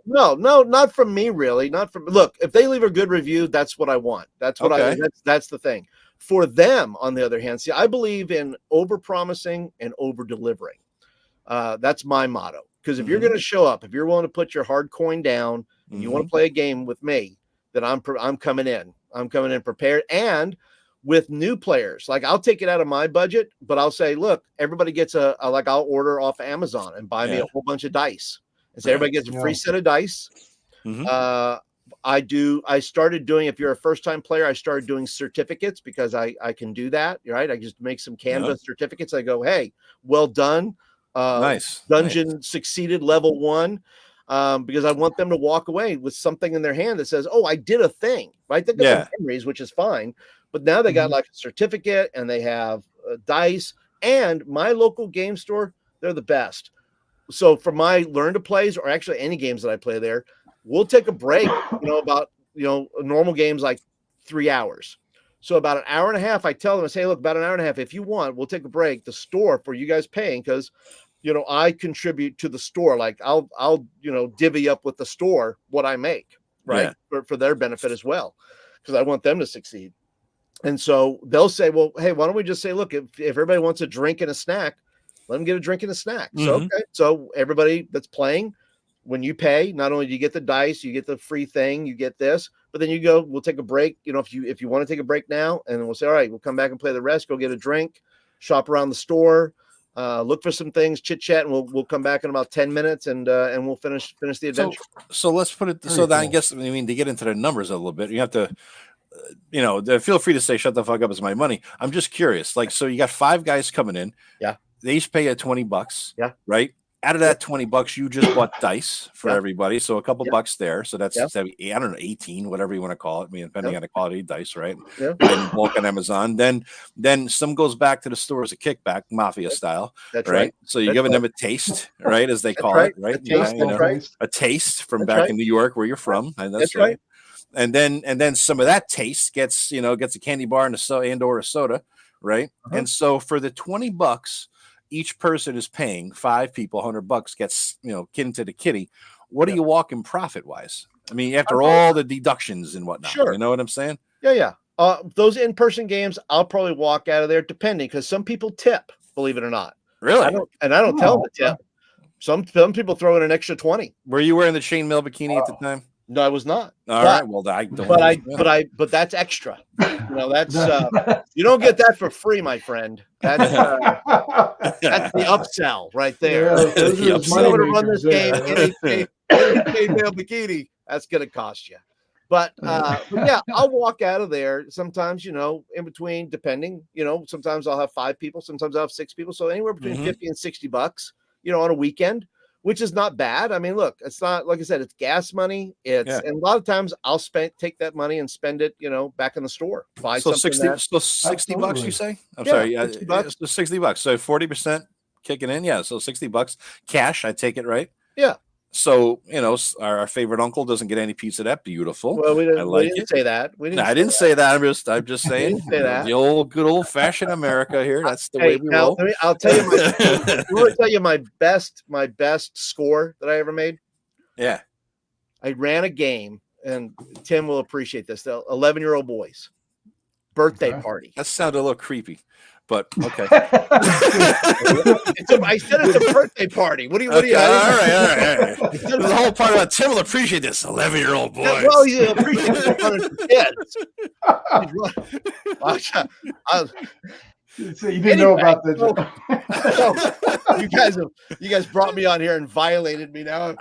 No, not from me, really. Not from. Look, if they leave a good review, that's what I want. That's what that's the thing. for them, on the other hand, see, I believe in over-promising and over-delivering. That's my motto. Because if you're going to show up, if you're willing to put your hard coin down and you want to play a game with me, then I'm coming in. I'm coming in prepared. And with new players, like I'll take it out of my budget, but I'll say, look, everybody gets I'll order off Amazon and buy me a whole bunch of dice. And say everybody gets a free set of dice. I started doing, if you're a first-time player, I started doing certificates because I can do that, right? I just make some Canvas certificates. I go, hey, well done. Nice. Dungeon succeeded level 1. Because I want them to walk away with something in their hand that says, oh, I did a thing, right? They got some memories, which is fine. But now they got like a certificate and they have dice, and my local game store, they're the best. So for my learn to plays, or actually any games that I play there, we'll take a break, about, normal games like 3 hours. So about an hour and a half, I tell them, I say, look, about an hour and a half, if you want, we'll take a break. The store for you guys paying, because I contribute to the store. Like I'll divvy up with the store what I make, right? For their benefit as well, because I want them to succeed. And so they'll say, well, hey, why don't we just say, look, if everybody wants a drink and a snack, let them get a drink and a snack. So, okay. So everybody that's playing, when you pay, not only do you get the dice, you get the free thing, you get this, but then you go, we'll take a break. If you want to take a break now, and then we'll say, all right, we'll come back and play the rest, go get a drink, shop around the store, look for some things, chit chat, and we'll come back in about 10 minutes and we'll finish the adventure. So let's put it. So then I guess, to get into the numbers a little bit, you have to, feel free to say, shut the fuck up, it's my money. I'm just curious. Like, so you got 5 guys coming in. Yeah. They each pay you $20. Yeah. Right. Out of that $20, you just bought dice for everybody. So a couple bucks there. So that's, I don't know, 18, whatever you want to call it. Depending on the quality of dice, right? Yeah. And bulk on Amazon. Then some goes back to the store as a kickback, mafia style. That's right. So you're giving them a taste, right? As they call it, right? A taste from back in New York where you're from. And that's right. And then some of that taste gets a candy bar and or a soda, right? And so for the $20, each person is paying 5 people, $100 gets, into the kitty. What are you walking profit wise? After all the deductions and whatnot, you know what I'm saying? Yeah. Those in-person games, I'll probably walk out of there depending, because some people tip, believe it or not. Really? I don't tell them to tip. Some people throw in an extra 20. Were you wearing the chainmail bikini at the time? No, I was not. All right. Well, I don't. But that's extra. That's you don't get that for free, my friend. That's the upsell right there. If you want to run this game, any chainmail bikini, that's going to cost you. But yeah, I'll walk out of there sometimes, in between, depending, sometimes I'll have 5 people, sometimes I'll have 6 people. So anywhere between $50 and $60, on a weekend, which is not bad. Look, it's not, like I said, it's gas money. And a lot of times I'll take that money and spend it, back in the store. Buy something. $60, you say? I'm sorry. $60. So $60. So 40% kicking in. Yeah. So $60 cash. I take it, right? Yeah. So, our favorite uncle doesn't get any piece of that. Beautiful. Well, we didn't say that. I didn't say that. I'm just saying. The good old fashioned America here. That's the way we roll. I'll tell you my best score that I ever made. Yeah. I ran a game, and Tim will appreciate this. The 11-year-old boys birthday party. That sounded a little creepy. But okay. I said it's a birthday party. What do you? All right. The whole part about Tim will appreciate this. 11-year-old boy. Well, you appreciate kids. So you didn't know about the. You guys brought me on here and violated me. Now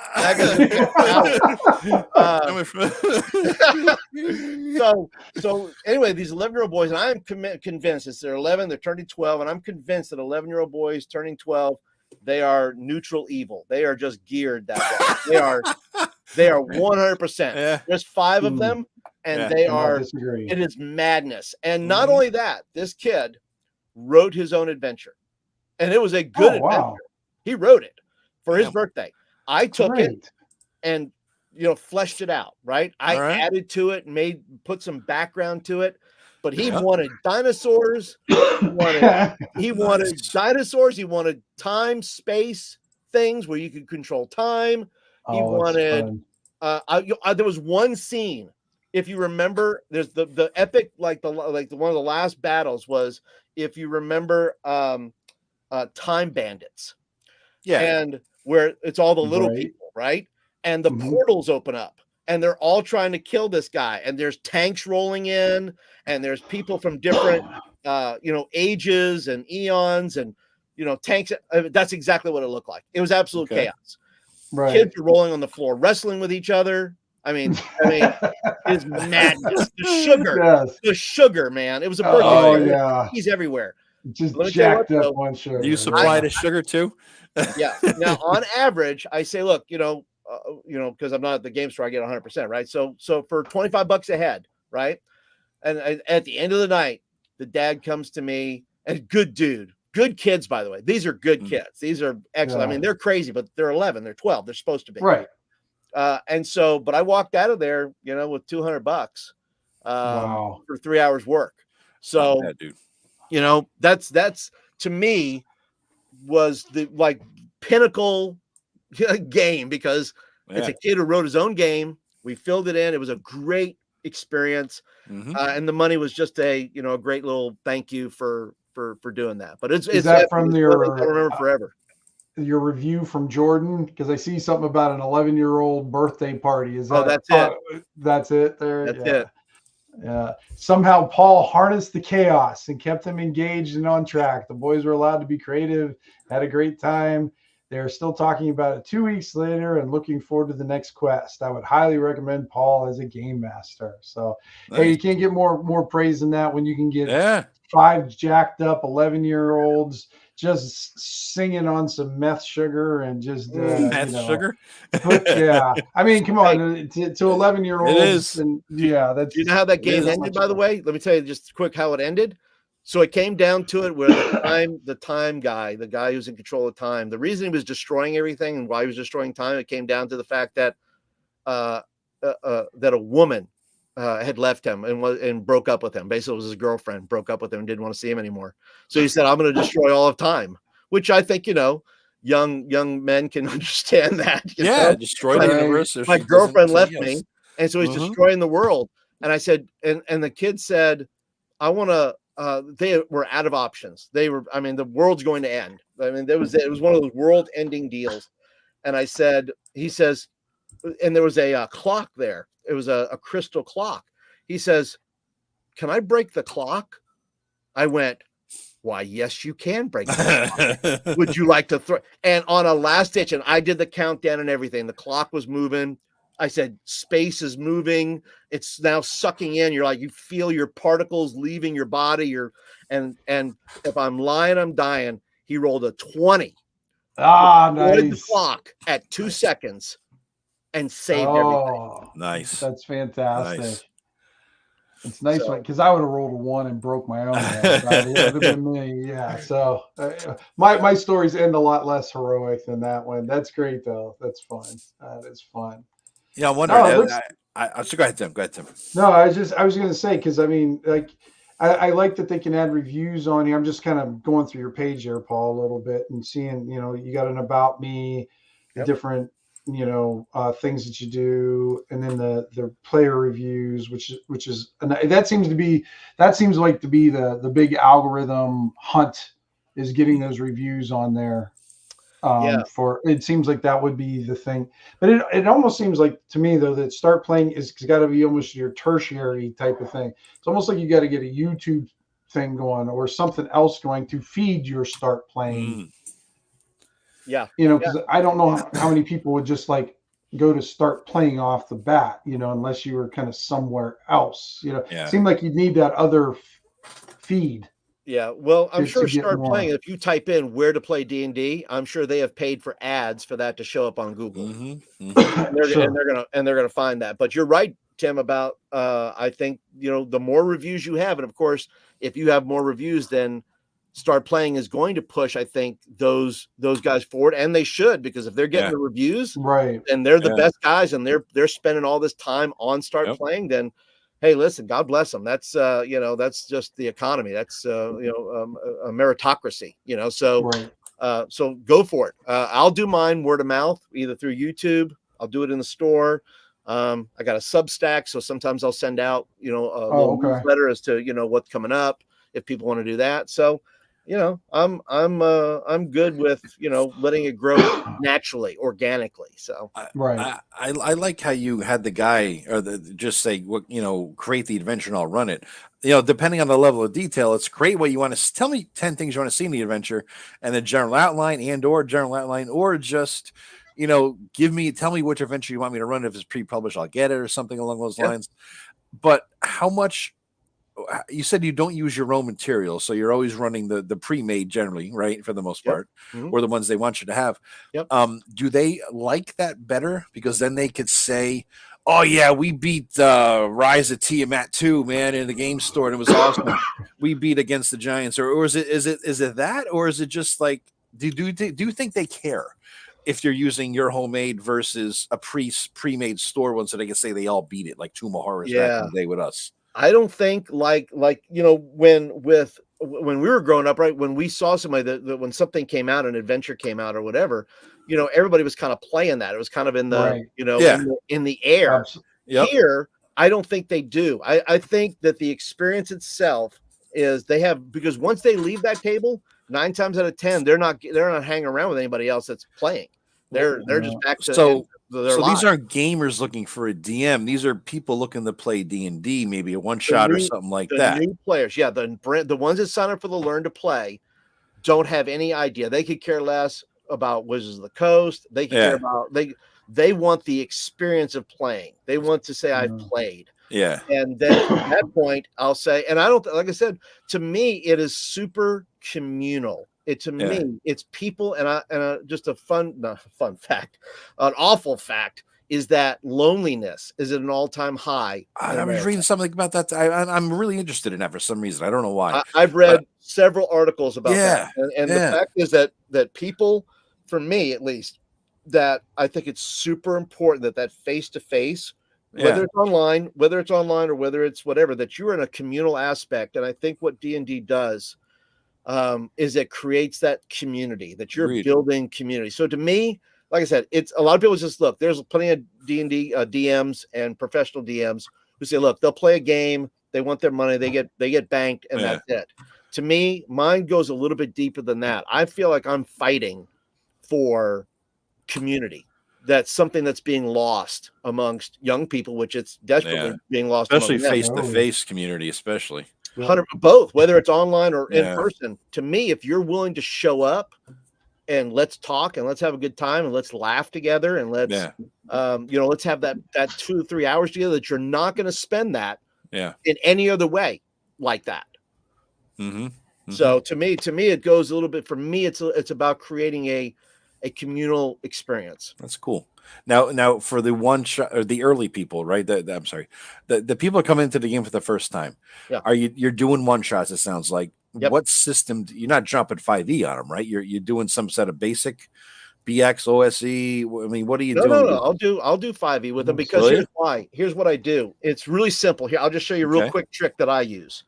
so anyway, these 11-year-old boys, and I'm convinced they're 11, they're turning 12, and I'm convinced that 11-year-old boys turning 12, they are neutral evil. They are just geared that way. They are 100%. Yeah. There's 5 of them, and they are. It is madness. And not only that, this kid wrote his own adventure, and it was a good adventure. Wow. He wrote it for his birthday. I took it and fleshed it out, right? I added to it and put some background to it, but he wanted dinosaurs. He wanted dinosaurs. He wanted time, space things where you could control time. He wanted there was one scene if you remember, there's the epic, like the one of the last battles was, if you remember, Time Bandits. Yeah. And where it's all the little Right. people, right? And the Mhm. portals open up and they're all trying to kill this guy. And there's tanks rolling in, and there's people from different ages and eons, and tanks. That's exactly what it looked like. It was absolute Okay. chaos. Right. Kids are rolling on the floor, wrestling with each other. I mean, it's madness. The sugar, man. It was a birthday. Oh, There were yeah. He's everywhere. Just Let me tell you what, jacked up though, on sugar. Do you supply the sugar too? Yeah. Now, on average, I say, look, because I'm not at the game store, I get 100%, right? So for $25 a head, right? And at the end of the night, the dad comes to me, and good dude, good kids, by the way. These are good kids. These are excellent. Yeah. I mean, they're crazy, but they're 11, they're 12, they're supposed to be. Right. But I walked out of there, with $200 Wow. for 3 hours work. So, bad, dude. That's to me was the pinnacle game, because it's a kid who wrote his own game. We filled it in. It was a great experience. And the money was just a great little thank you for doing that. But it's that from I remember forever. Your review from Jordan, because I see something about an 11-year-old birthday party. Is that? That's it. That's it. There. That's it. Yeah. Somehow Paul harnessed the chaos and kept them engaged and on track. The boys were allowed to be creative, had a great time. They're still talking about it 2 weeks later and looking forward to the next quest. I would highly recommend Paul as a game master. So, nice. Hey, you can't get more praise than that when you can get 5 jacked up 11-year-olds just singing on some meth sugar and just meth sugar. Yeah, I mean, come on, to 11-year-olds. It is. And yeah, that's. Do you know how that game ended? By the way, let me tell you just quick how it ended. So it came down to it where the time guy, the guy who's in control of time, the reason he was destroying everything and why he was destroying time, it came down to the fact that that a woman had left him and broke up with him. Basically, it was his girlfriend, broke up with him and didn't want to see him anymore. So he said, "I'm going to destroy all of time," which I think young men can understand that. Destroy the universe. My girlfriend left me, and so he's destroying the world. And I said, and the kid said, "I want to." They were out of options. The world's going to end. I mean, it was one of those world-ending deals. And he says, and there was a clock there. It was a crystal clock. He says, "Can I break the clock?" I went, "Why, yes, you can break the clock. Would you like to throw?" And on a last ditch, and I did the countdown and everything. The clock was moving. I said, space is moving. It's now sucking in. You're like, you feel your particles leaving your body. And if I'm lying, I'm dying. He rolled a 20. Nice. The clock at 2 seconds and saved everything. Nice. That's fantastic. Nice. It's nice because I would have rolled a 1 and broke my own head. That would have been me. Yeah. So my stories end a lot less heroic than that one. That's great though. That's fun. That is fun. Yeah, I wonder. So go ahead, Tim. No, I was going to say, because I mean, I like that they can add reviews on here. I'm just kind of going through your page there, Paul, a little bit and seeing, you got an about me, the different, things that you do, and then the player reviews, which is that seems like to be the big algorithm hunt, is getting those reviews on there. For it seems like that would be the thing, but it almost seems like to me though that Start Playing is got to be almost your tertiary type of thing. It's almost like you got to get a YouTube thing going or something else going to feed your Start Playing. Because I don't know how many people would just go to Start Playing off the bat, unless you were kind of somewhere else. It seemed like you'd need that other feed. Yeah, well, I'm sure Start Playing, if you type in where to play D&D, I'm sure they have paid for ads for that to show up on Google. And they're gonna find that. But you're right, Tim, about I think the more reviews you have, and of course, if you have more reviews, then Start Playing is going to push, I think, those guys forward, and they should, because if they're getting the reviews, right, and they're the best guys, and they're spending all this time on Start Playing, then hey, listen, God bless them. That's that's just the economy. That's a meritocracy. So go for it. I'll do mine word of mouth, either through YouTube. I'll do it in the store. I got a Substack, so sometimes I'll send out, a little okay. newsletter as to, what's coming up if people want to do that. So, I'm good with, letting it grow naturally, organically. So, Right. I like how you had the guy or just say what create the adventure and I'll run it. Depending on the level of detail, it's great what you want to tell me 10 things you want to see in the adventure and the general outline or just tell me which adventure you want me to run. If it's pre-published, I'll get it or something along those lines. But how much you said you don't use your own material, so you're always running the pre-made generally, right? For the most part, or the ones they want you to have. Do they like that better? Because then they could say, oh yeah, we beat Rise of Tiamat 2, man, in the game store, and it was awesome. We beat against the Giants, or is it that, or is it just like do you think they care if you're using your homemade versus a pre-made store one, so they can say they all beat it like Tomb of Horrors back in the day with us? I don't think like when we were growing up, right? When we saw somebody that when something came out, an adventure came out or whatever, everybody was kind of playing that. It was kind of in the in the air. Here, I don't think they do. I think that the experience itself is they have, because once they leave that table, 9 times out of 10, they're not hanging around with anybody else that's playing. They're just back to so lives. These aren't gamers looking for a DM. These are people looking to play D&D, maybe a one shot or something like that. The new players, the ones that sign up for the Learn to Play don't have any idea. They could care less about Wizards of the Coast. They could care about they want the experience of playing. They want to say I've played. Yeah. And then from that point, I'll say, and I don't, like I said, to me, it is super communal. Me, it's people, and just not a fun fact, an awful fact is that loneliness is at an all-time high. I was reading something about that. I'm really interested in that for some reason. I don't know why. I've read several articles about that, and the fact is that people, for me at least, that I think it's super important that face-to-face, whether it's online or whether it's whatever, that you're in a communal aspect. And I think what D&D does is it creates that community, that you're building community. So to me, like I said, it's a lot of people just look, there's plenty of D&D DMs and professional DMs who say, look, they'll play a game, they want their money, they get banked, and that's it. To me, mine goes a little bit deeper than that. I feel like I'm fighting for community. That's something that's being lost amongst young people, which it's desperately being lost, especially face-to-face community, especially. Both, whether it's online or in person. To me, if you're willing to show up and let's talk and let's have a good time and let's laugh together and let's let's have that 2 or 3 hours together, that you're not going to spend that in any other way like that. So to me it goes a little bit, for me it's about creating a communal experience. That's cool. Now for the one shot, or the early people, right? I'm sorry, the people come into the game for the first time. You're doing one shots? It sounds like. What system? You're not jumping 5e on them, right? You're doing some set of basic BX OSE. I mean, what are you doing? No. I'll do 5e with them, because here's why. Here's what I do. It's really simple. Here, I'll just show you a real quick trick that I use.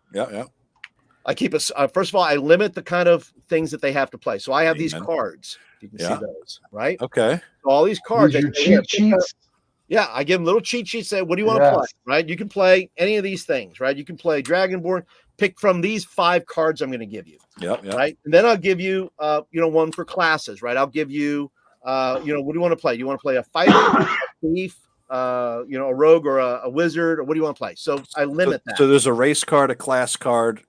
I keep first of all, I limit the kind of things that they have to play. So I have these cards. You can see those, right? Okay. So all these cards. Your cheat sheets. I give them little cheat sheets. Say, what do you want to play? Right? You can play any of these things, right? You can play Dragonborn. Pick from these 5 cards I'm going to give you. Right. And then I'll give you, one for classes, right? I'll give you, what do you want to play? Do you want to play a fighter, a thief, a rogue, or a wizard, or what do you want to play? So I limit that. So there's a race card, a class card.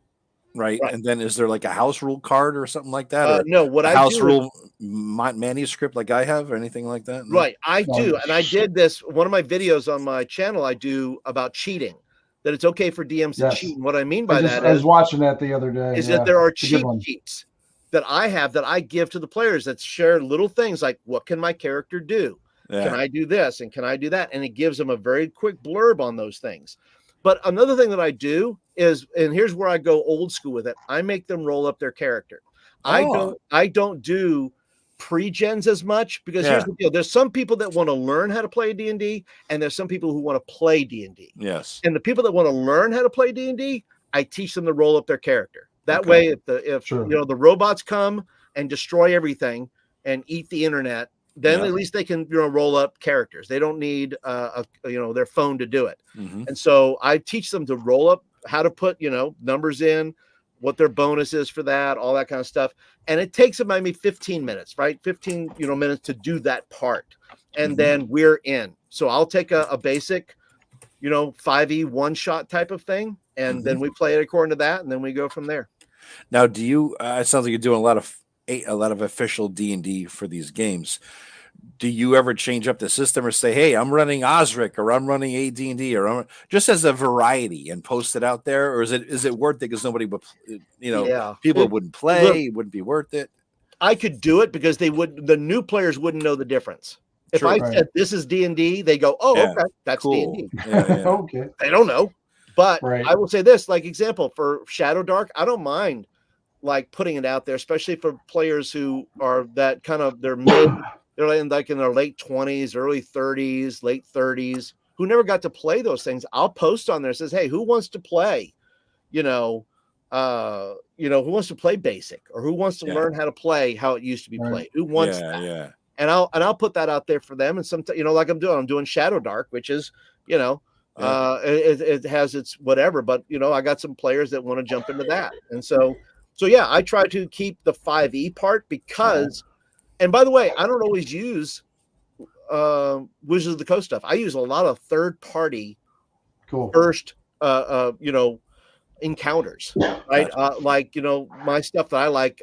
Right. And then is there like a house rule card or something like that? Or no, what I house do rule manuscript like I have, or anything like that? No? Right. I do. And I did this, one of my videos on my channel, I do about cheating, that it's okay for DMs to cheat. And what I mean by that I was watching that the other day. Is that there are cheat sheets that I have that I give to the players that share little things like, what can my character do? Can I do this? And can I do that? And it gives them a very quick blurb on those things. But another thing that I do is, and here's where I go old school with it, I make them roll up their character. I don't do pre-gens as much, because here's the deal. There's some people that want to learn how to play D&D, and there's some people who want to play D&D. Yes. And the people that want to learn how to play D&D, I teach them to roll up their character. That way, if the robots come and destroy everything and eat the internet, then at least they can, roll up characters. They don't need their phone to do it. And so I teach them to roll up, how to put, numbers in, what their bonus is for that, all that kind of stuff. And it takes them maybe 15 minutes, right? 15 minutes to do that part. And then we're in. So I'll take a basic, 5e one shot type of thing. And then we play it according to that. And then we go from there. Now, do you, it sounds like you're doing a lot of official D&D for these games. Do you ever change up the system or say, hey, I'm running Osric or I'm running AD&D or just as a variety and post it out there? Or is it worth it because nobody would, people wouldn't play, it wouldn't be worth it? I could do it because the new players wouldn't know the difference. If I said this is D&D, they go, okay, that's cool. D&D. Okay. They don't know. But I will say this, like example, for Shadow Dark, I don't mind like putting it out there, especially for players who are that kind of they're in their late 20s, early 30s, late 30s, who never got to play those things. I'll post on there, says, hey, who wants to play? Who wants to play basic or who wants to learn how to play how it used to be played? Who wants that? Yeah. And I'll put that out there for them. And sometimes, like I'm doing Shadow Dark, which is, it has its whatever, but I got some players that want to jump into that. And so I try to keep the 5e part because, and by the way, I don't always use Wizards of the Coast stuff. I use a lot of third party first encounters, right? My stuff that I like,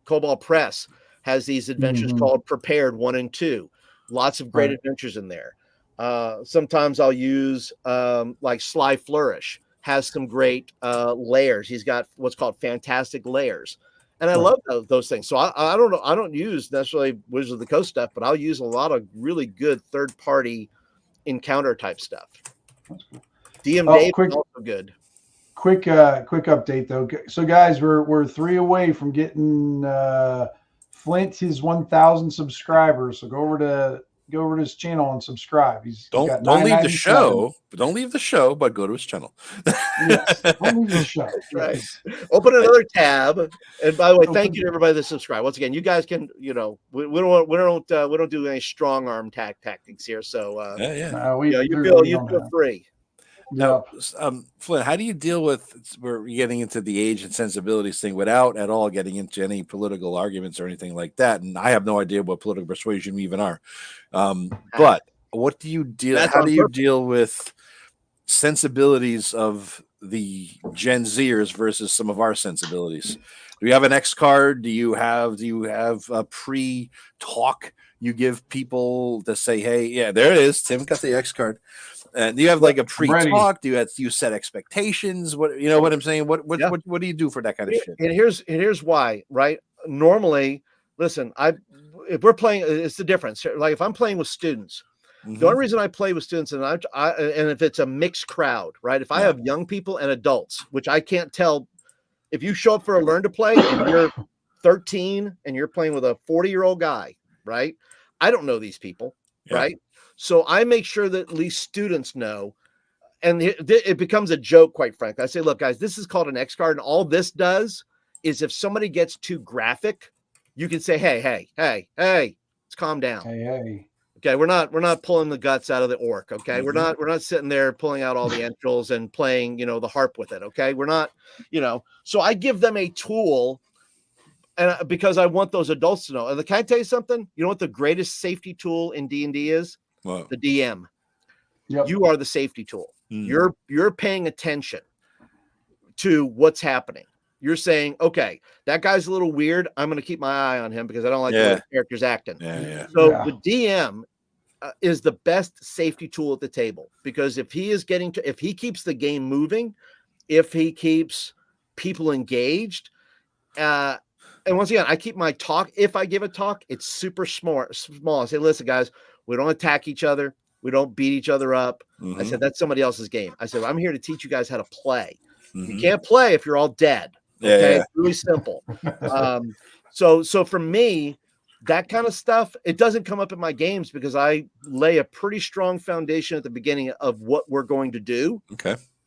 Cobalt Press has these adventures called Prepared 1 and 2. Lots of great adventures in there. Sometimes I'll use like Sly Flourish has some great layers. He's got what's called fantastic layers. And I love those things. So I don't know. I don't use necessarily Wizards of the Coast stuff, but I'll use a lot of really good third party encounter type stuff. DM Dave is also good. Quick update though. So guys, we're 3 away from getting Flint his 1,000 subscribers. So go over to his channel and subscribe. Don't leave the show, but go to his channel. Yes, don't leave the show. Right. Open another tab. And by the way, thank you to everybody that subscribed. Once again, you guys can, we don't do any strong arm tactics here. So you feel free. Now, Flint, how do you deal with we're getting into the age and sensibilities thing without at all getting into any political arguments or anything like that? And I have no idea what political persuasion even are. But what do you deal? How do you deal with sensibilities of the Gen Zers versus some of our sensibilities? Do you have an X card? Do you have a pre-talk you give people to say, hey, yeah, there it is. Tim got the X card. And do you have like a pre-talk? Do you set expectations? What what I'm saying? What do you do for that kind of shit? And here's why, right? Normally, listen, if we're playing, it's the difference. Like if I'm playing with students, the only reason I play with students and and if it's a mixed crowd, right? If I have young people and adults, which I can't tell, if you show up for a learn to play and you're 13 and you're playing with a 40-year-old guy, right? I don't know these people, right? So I make sure that at least students know, and it becomes a joke, quite frankly. I say, look, guys, this is called an X card, and all this does is if somebody gets too graphic, you can say, hey, let's calm down. Hey. Okay, we're not pulling the guts out of the orc. Okay, we're not sitting there pulling out all the entrails and playing, the harp with it. Okay, we're not, So I give them a tool. And because I want those adults to know. And can I tell you something? You know what the greatest safety tool in D&D is? What? The DM. Yep. You are the safety tool. You're paying attention to what's happening. You're saying, okay, that guy's a little weird. I'm going to keep my eye on him because I don't like the way the character's acting. So the DM is the best safety tool at the table, because if he keeps the game moving, if he keeps people engaged, and once again, I keep my talk. If I give a talk, it's super small. I say, listen, guys, we don't attack each other. We don't beat each other up. I said, that's somebody else's game. I said, I'm here to teach you guys how to play. You can't play if you're all dead. Okay. It's really simple. So for me, that kind of stuff, it doesn't come up in my games because I lay a pretty strong foundation at the beginning of what we're going to do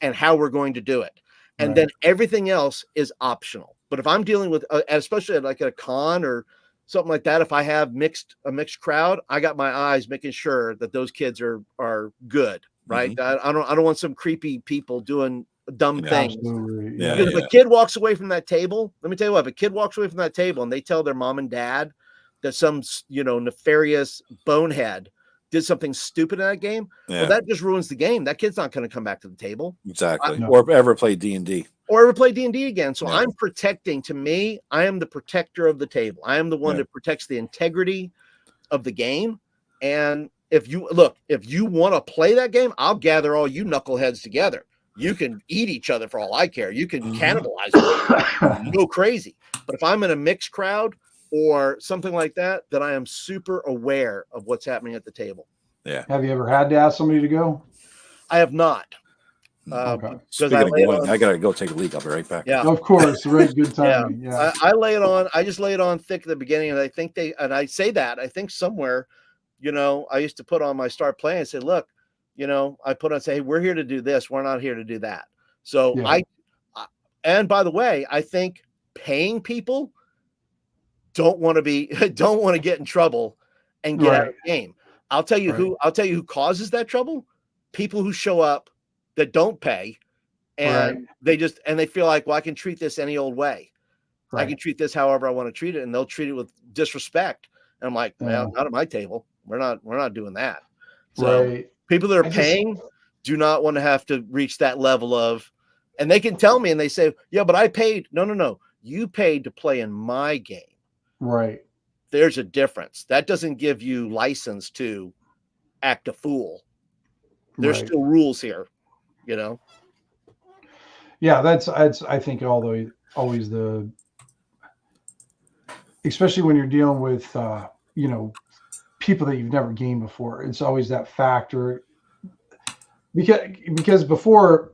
and how we're going to do it. And then everything else is optional. But if I'm dealing with, especially like at a con or something like that, if I have a mixed crowd, I got my eyes making sure that those kids are good, right? I don't want some creepy people doing dumb things. Absolutely. Because if a kid walks away from that table, let me tell you what, if a kid walks away from that table and they tell their mom and dad that some, nefarious bonehead did something stupid in that game, well, that just ruins the game. That kid's not going to come back to the table. Exactly. Or ever play D&D. Or ever play D&D again. So I'm protecting, to me, I am the protector of the table. I am the one that protects the integrity of the game. And if you want to play that game, I'll gather all you knuckleheads together. You can eat each other for all I care. You can cannibalize them. Go crazy. But if I'm in a mixed crowd or something like that, then I am super aware of what's happening at the table. Yeah. Have you ever had to ask somebody to go? I have not. Okay. Speaking of going, I gotta go take a leak. I'll be right back. Yeah, of course. Right, good timing. Yeah. I lay it on. I just lay it on thick at the beginning, and I say that I think somewhere, I used to put on my start playing and say, look, I put on say, hey, we're here to do this. We're not here to do that. So and by the way, I think paying people don't want to get in trouble and get out of the game. I'll tell you who causes that trouble. People who show up that don't pay, and they feel like, well, I can treat this any old way. I can treat this however I want to treat it, and they'll treat it with disrespect. And I'm like, well, not at my table. We're not doing that. So people that are paying do not want to have to reach that level of, and they can tell me and they say, yeah, but I paid. No. You paid to play in my game. Right. There's a difference. That doesn't give you license to act a fool. There's still rules here, Yeah, that's I think always the, especially when you're dealing with people that you've never gamed before. It's always that factor because before,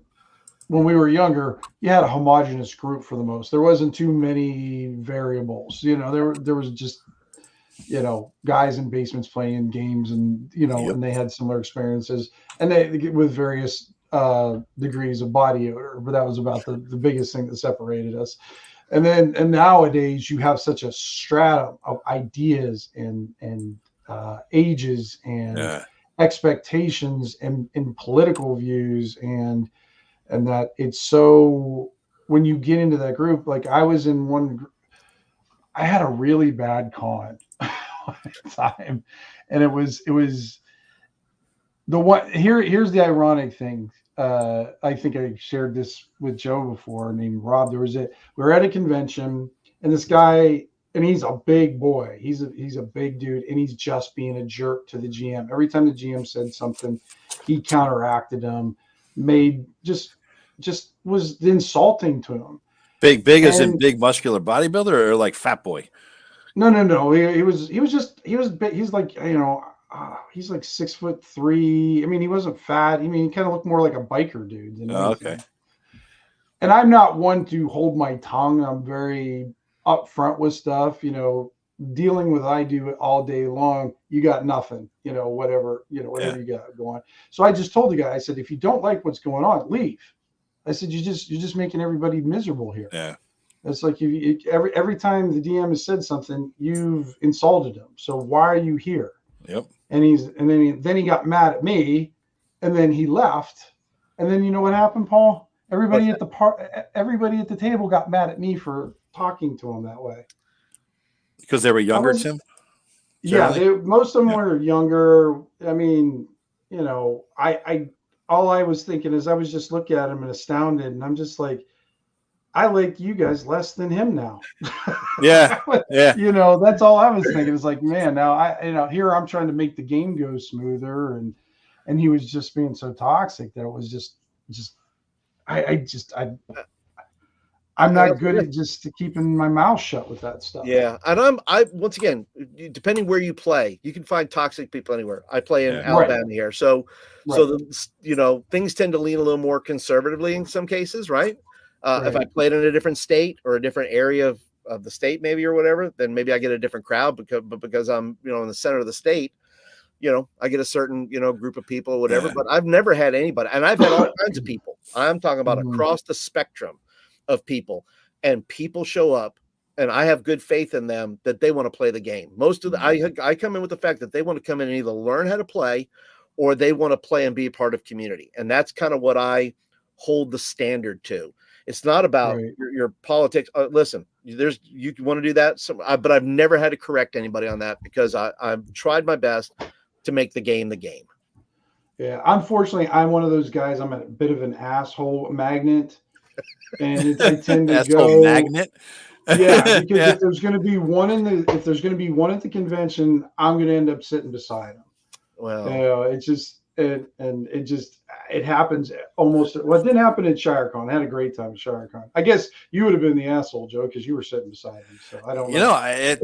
when we were younger, you had a homogenous group for the most. There wasn't too many variables. There was just guys in basements playing games, and and they had similar experiences, and they with various degrees of body odor. But that was about the biggest thing that separated us. And nowadays you have such a stratum of ideas and ages and expectations and political views and that it's so, when you get into that group, like I was in one, I had a really bad con time, and it was the one here's the ironic thing. I think I shared this with Joe before, named Rob. We were at a convention, and this guy, and he's a big boy. He's a big dude, and he's just being a jerk to the GM. Every time the GM said something, he counteracted him, just was insulting to him. Big as in big muscular bodybuilder, or like fat boy? No. He was big. He's like, he's like 6'3". I mean, he wasn't fat. I mean, he kind of looked more like a biker dude than anything. Okay. And I'm not one to hold my tongue. I'm very upfront with stuff, dealing with, I do it all day long. You got nothing, whatever you got going. So I just told the guy, I said, if you don't like what's going on, leave. I said, you're just making everybody miserable here. Yeah. It's like every time the DM has said something, you've insulted him. So why are you here? Yep. And then he got mad at me, and then he left. And then you know what happened, Paul? Everybody at the table got mad at me for talking to him that way. Because they were younger, Tim? Yeah, most of them were younger. I mean, I all I was thinking is, I was just looking at him and astounded, and I'm just like, I like you guys less than him now. Yeah. That's all I was thinking. It's like, man, now here I'm trying to make the game go smoother, and he was just being so toxic that it was just I'm not good at just keeping my mouth shut with that stuff. Yeah. And I once again, depending where you play, you can find toxic people anywhere. I play in Alabama here. So things tend to lean a little more conservatively in some cases, right? If I played in a different state or a different area of the state, maybe, or whatever, then maybe I get a different crowd because I'm, in the center of the state, I get a certain, group of people or whatever, but I've never had anybody, and I've had all kinds of people. I'm talking about across the spectrum of people, and people show up and I have good faith in them that they want to play the game. Most of the I come in with the fact that they want to come in and either learn how to play, or they want to play and be a part of community, and that's kind of what I hold the standard to. It's not about your politics. Listen, you want to do that, but I've never had to correct anybody on that because I've tried my best to make the game the game. Yeah, unfortunately, I'm one of those guys. I'm a bit of an asshole magnet, and I tend to go magnet. Yeah, because if there's going to be one at the convention, I'm going to end up sitting beside him. Well, it's just it happens almost. Well, it didn't happen at ShireCon. I had a great time at ShireCon. I guess you would have been the asshole, Joe, because you were sitting beside him. So I don't know.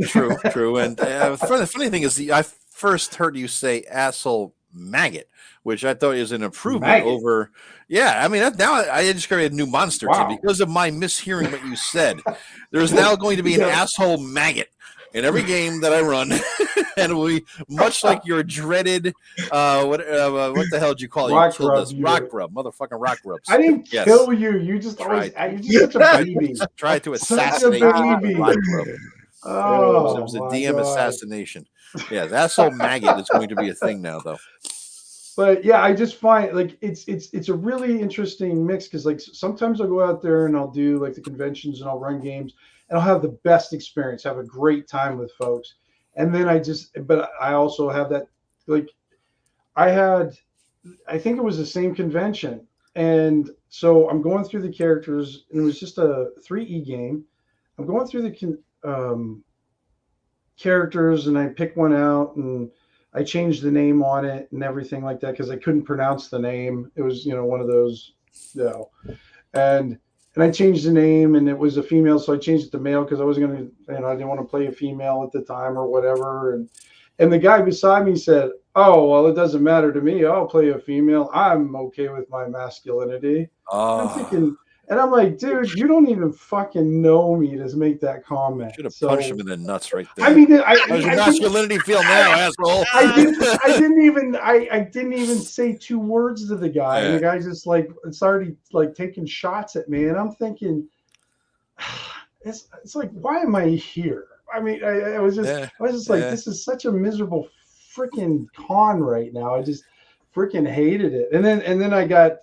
True. And the funny thing is, I first heard you say asshole maggot, which I thought is an improvement over. Yeah, I mean, now I just created a new monster because of my mishearing what you said. There's now going to be an asshole maggot in every game that I run, and it will be much like your dreaded what the hell did you call it? Rock rub, motherfucking rock rubs. I didn't kill you. You just always you're just such a baby. Tried to assassinate me. Rock rub. Oh, it was a DM assassination. Yeah, the asshole maggot is going to be a thing now, though. But yeah, I just find like it's a really interesting mix because like sometimes I'll go out there and I'll do like the conventions and I'll run games and I'll have the best experience, have a great time with folks. And then but I also have that, like I think it was the same convention. And so I'm going through the characters and it was just a 3E game. I'm going through the characters and I pick one out and I changed the name on it and everything like that because I couldn't pronounce the name. It was, one of those, and I changed the name and it was a female, so I changed it to male because I wasn't going to, I didn't want to play a female at the time or whatever. And the guy beside me said, "Oh, well, it doesn't matter to me. I'll play a female. I'm okay with my masculinity." I'm thinking, and I'm like, dude, you don't even fucking know me to make that comment. Should have punched him in the nuts right there. I mean, how's your masculinity feel now, asshole? I didn't even say two words to the guy, and the guy just started taking shots at me, and I'm thinking, it's like, why am I here? I mean, I was just like, this is such a miserable freaking con right now. I just freaking hated it, and then I got.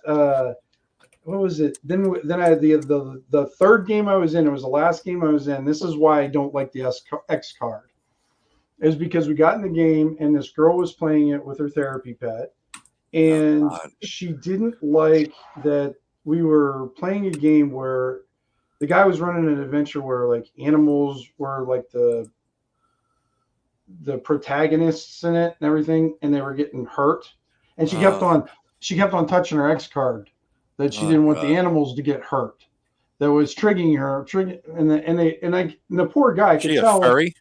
What was it? Then I had the third game I was in. It was the last game I was in. This is why I don't like the X card. It was because we got in the game and this girl was playing it with her therapy pet, and she didn't like that we were playing a game where the guy was running an adventure where like animals were like the protagonists in it and everything, and they were getting hurt, and she kept on touching her X card. That she didn't want the animals to get hurt. That was triggering her. And the poor guy could tell. A furry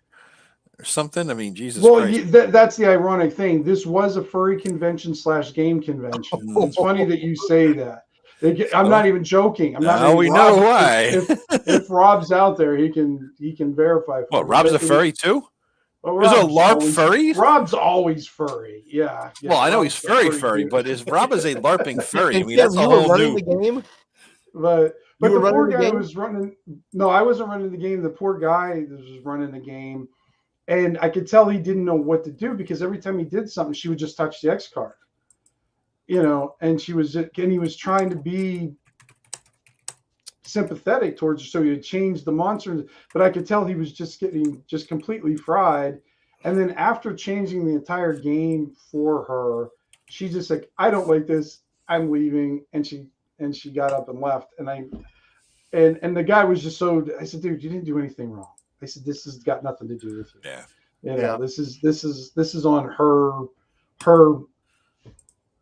or something? I mean, Jesus Christ. That's the ironic thing. This was a furry convention / game convention. It's funny that you say that. I'm not even joking. We know why. If Rob's out there, he can verify. What? Rob's a furry too? Well, is it a LARP furry? Rob's always furry. Yeah. Well, I know he's furry, but Rob is a LARPing furry. I mean, that's a whole new. The game? But the poor guy was running. No, I wasn't running the game. The poor guy was running the game, and I could tell he didn't know what to do because every time he did something, she would just touch the X card. And he was trying to be sympathetic towards her, so he had changed the monster, but I could tell he was just getting completely fried. And then after changing the entire game for her, she's just like, I don't like this, I'm leaving, and she got up and left. And the guy was just I said, dude, you didn't do anything wrong. I said, this has got nothing to do with you. This is on her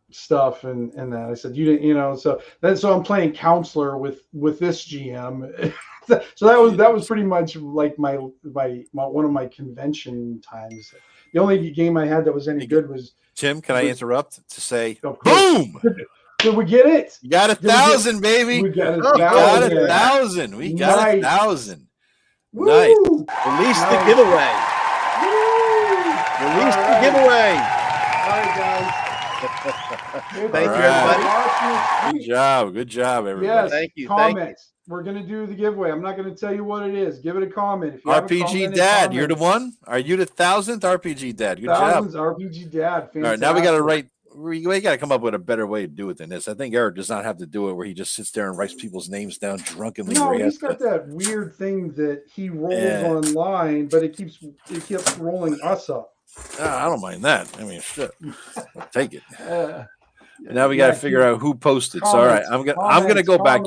stuff and that. I said, you didn't, so I'm playing counselor with this GM. So that was pretty much like my one of my convention times. The only game I had that was any good was Tim. Can I interrupt to say, boom? Did we get it? You got 1,000, baby. We got 1,000. We got 1,000. Nice. Release the giveaway. Release the giveaway. All right, guys. Thank you, everybody. Good job, everybody. Yes, thank you. Comments. we're gonna do the giveaway. I'm not gonna tell you what it is. Give it a comment. If you RPG Dad, you're the one. Are you the 1000th RPG Dad? Good thousands job. RPG Dad. Fantastic. All right, now we got to write. We got to come up with a better way to do it than this. I think Eric does not have to do it where he just sits there and writes people's names down drunkenly. No, he's got that weird thing that he rolls online, but it keeps rolling us up. I don't mind that. I mean, shit, take it. Now we got to figure out who posted. So, all right, I'm gonna go back.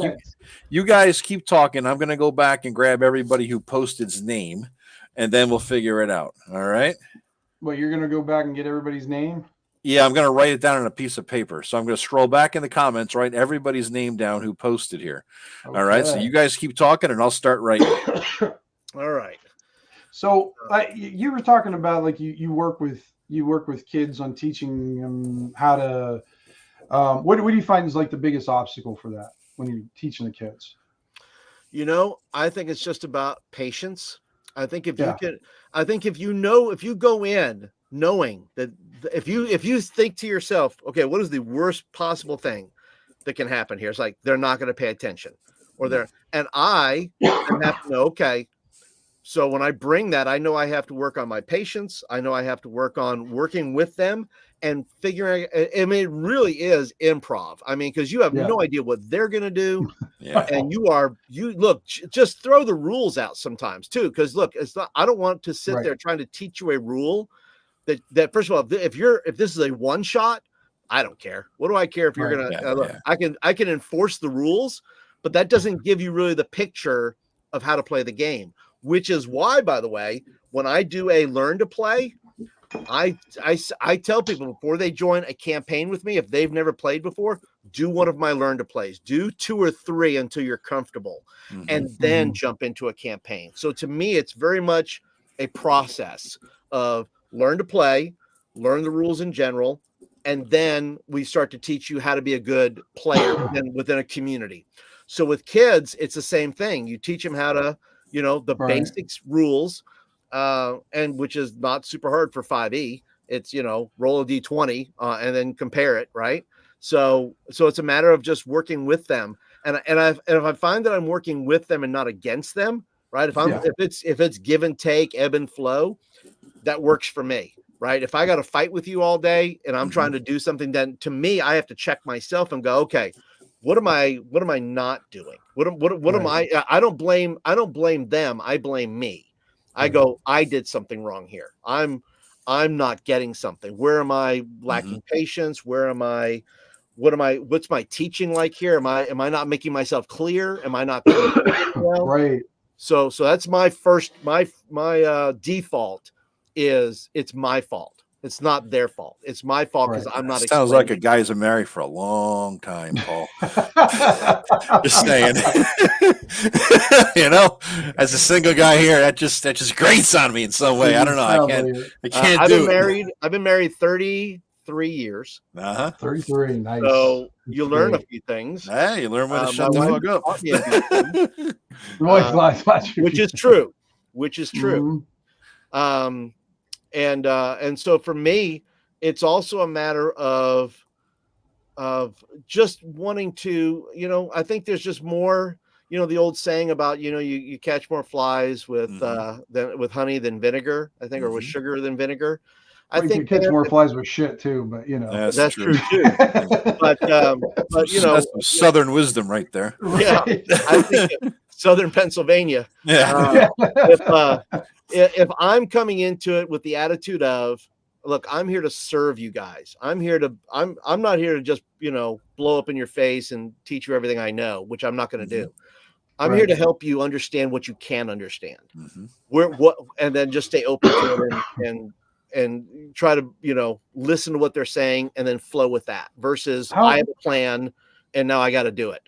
You guys keep talking. I'm gonna go back and grab everybody who posted's name, and then we'll figure it out. All right. Well, you're gonna go back and get everybody's name. Yeah, I'm gonna write it down on a piece of paper. So I'm gonna scroll back in the comments, write everybody's name down who posted here. Okay. All right. So you guys keep talking, and I'll start writing. All right. So you were talking about like you work with kids on teaching them how to. What do you find is like the biggest obstacle for that when you're teaching the kids? I think it's just about patience. I think if you go in knowing that if you think to yourself, okay, what is the worst possible thing that can happen here? It's like they're not going to pay attention, and I have to know, okay. So when I bring that, I know I have to work on my patience. I know I have to work on working with them and figuring. I mean, it really is improv. I mean, because you have no idea what they're going to do, and just throw the rules out sometimes too. Because look, it's not. I don't want to sit there trying to teach you a rule that first of all, if this is a one shot, I don't care. What do I care if you're gonna? I can enforce the rules, but that doesn't give you really the picture of how to play the game. Which is why, by the way, when I do a learn to play, I tell people before they join a campaign with me, if they've never played before, do one of my learn to plays. Do 2 or 3 until you're comfortable, and then jump into a campaign. So to me, it's very much a process of learn to play, learn the rules in general, and then we start to teach you how to be a good player within a community. So with kids, it's the same thing. You teach them how to the basics rules, and which is not super hard for 5e. It's, roll a D20 and then compare it. Right. So it's a matter of just working with them. And if I find that I'm working with them and not against them, right. If it's give and take, ebb and flow, that works for me. Right. If I got to fight with you all day and I'm trying to do something, then to me, I have to check myself and go, okay, what am I not doing? What am I? I don't blame them. I blame me. I go, I did something wrong here. I'm not getting something. Where am I lacking patience? What's my teaching like here? Am I not making myself clear? Am I not well? Right. So that's my default is it's my fault. It's not their fault. It's my fault because I'm not. Sounds like a guy's been married for a long time, Paul. Just saying. As a single guy here, that just grates on me in some way. I don't know. I can't do it. I've been married 33 years. 33. Nice. So you learn a few things. Hey, you learn when to shut the fuck up. Which is true. And so for me, it's also a matter of just wanting to, I think there's just more, the old saying about, you catch more flies with honey than vinegar, I think, or with sugar than vinegar. I think you catch more flies with shit too, but that's true too. but that's some Southern wisdom right there. Yeah, I think Southern Pennsylvania. Yeah. If I'm coming into it with the attitude of, look, I'm here to serve you guys. I'm not here to just, blow up in your face and teach you everything I know, which I'm not going to do. I'm here to help you understand what you can understand. And then just stay open to it and try to, listen to what they're saying and then flow with that versus I have a plan and now I got to do it,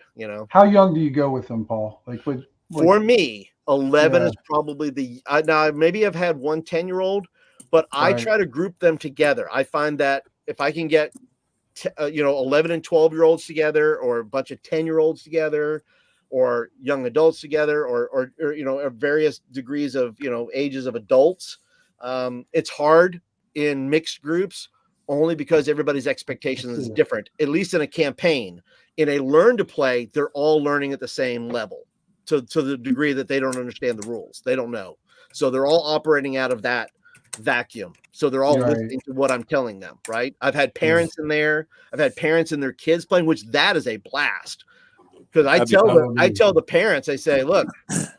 How young do you go with them, Paul? For me, 11 is probably now maybe I've had one 10-year-old, but I try to group them together. I find that if I can get 11 and 12-year-olds together, or a bunch of 10-year-olds together, or young adults together, or various degrees of ages of adults, it's hard in mixed groups only because everybody's expectations is different. At least in a campaign. In a learn to play, they're all learning at the same level. to the degree that they don't understand the rules. They don't know. So they're all operating out of that vacuum. So they're all listening to what I'm telling them, right? I've had parents in there. I've had parents and their kids playing, which that is a blast. Because I tell the parents, I say, look,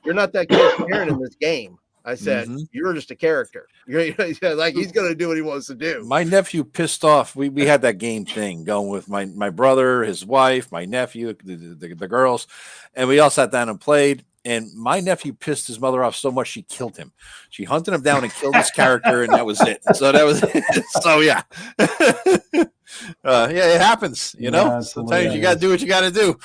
you're not that kid's parent in this game. I said, you're just a character. You're like, he's going to do what he wants to do. My nephew pissed off. We had that game thing going with my brother, his wife, my nephew, the girls, and we all sat down and played. And my nephew pissed his mother off so much she killed him. She hunted him down and killed his character, and that was it. So that was it. So yeah. It happens, you know. Sometimes you got to do what you got to do.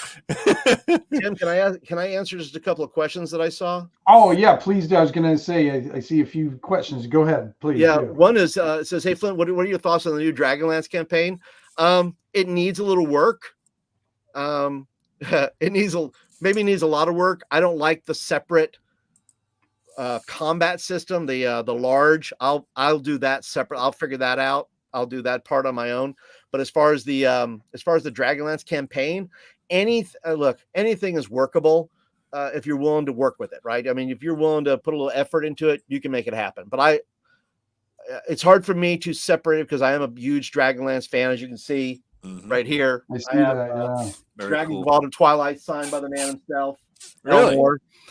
Tim, can I answer just a couple of questions that I saw? Oh yeah, please do. I was going to say I see a few questions. Go ahead, please. Yeah, one is it says, "Hey Flint, what are your thoughts on the new Dragonlance campaign?" It needs a little work. It needs a lot of work. I don't like the separate combat system. The large. I'll do that separate. I'll figure that out. I'll do that part on my own. But as far as the Dragonlance campaign, anything is workable if you're willing to work with it, right? I mean, if you're willing to put a little effort into it, you can make it happen. But it's hard for me to separate it because I am a huge Dragonlance fan, as you can see right here. I have Dragon Vault of Twilight signed by the man himself. Really?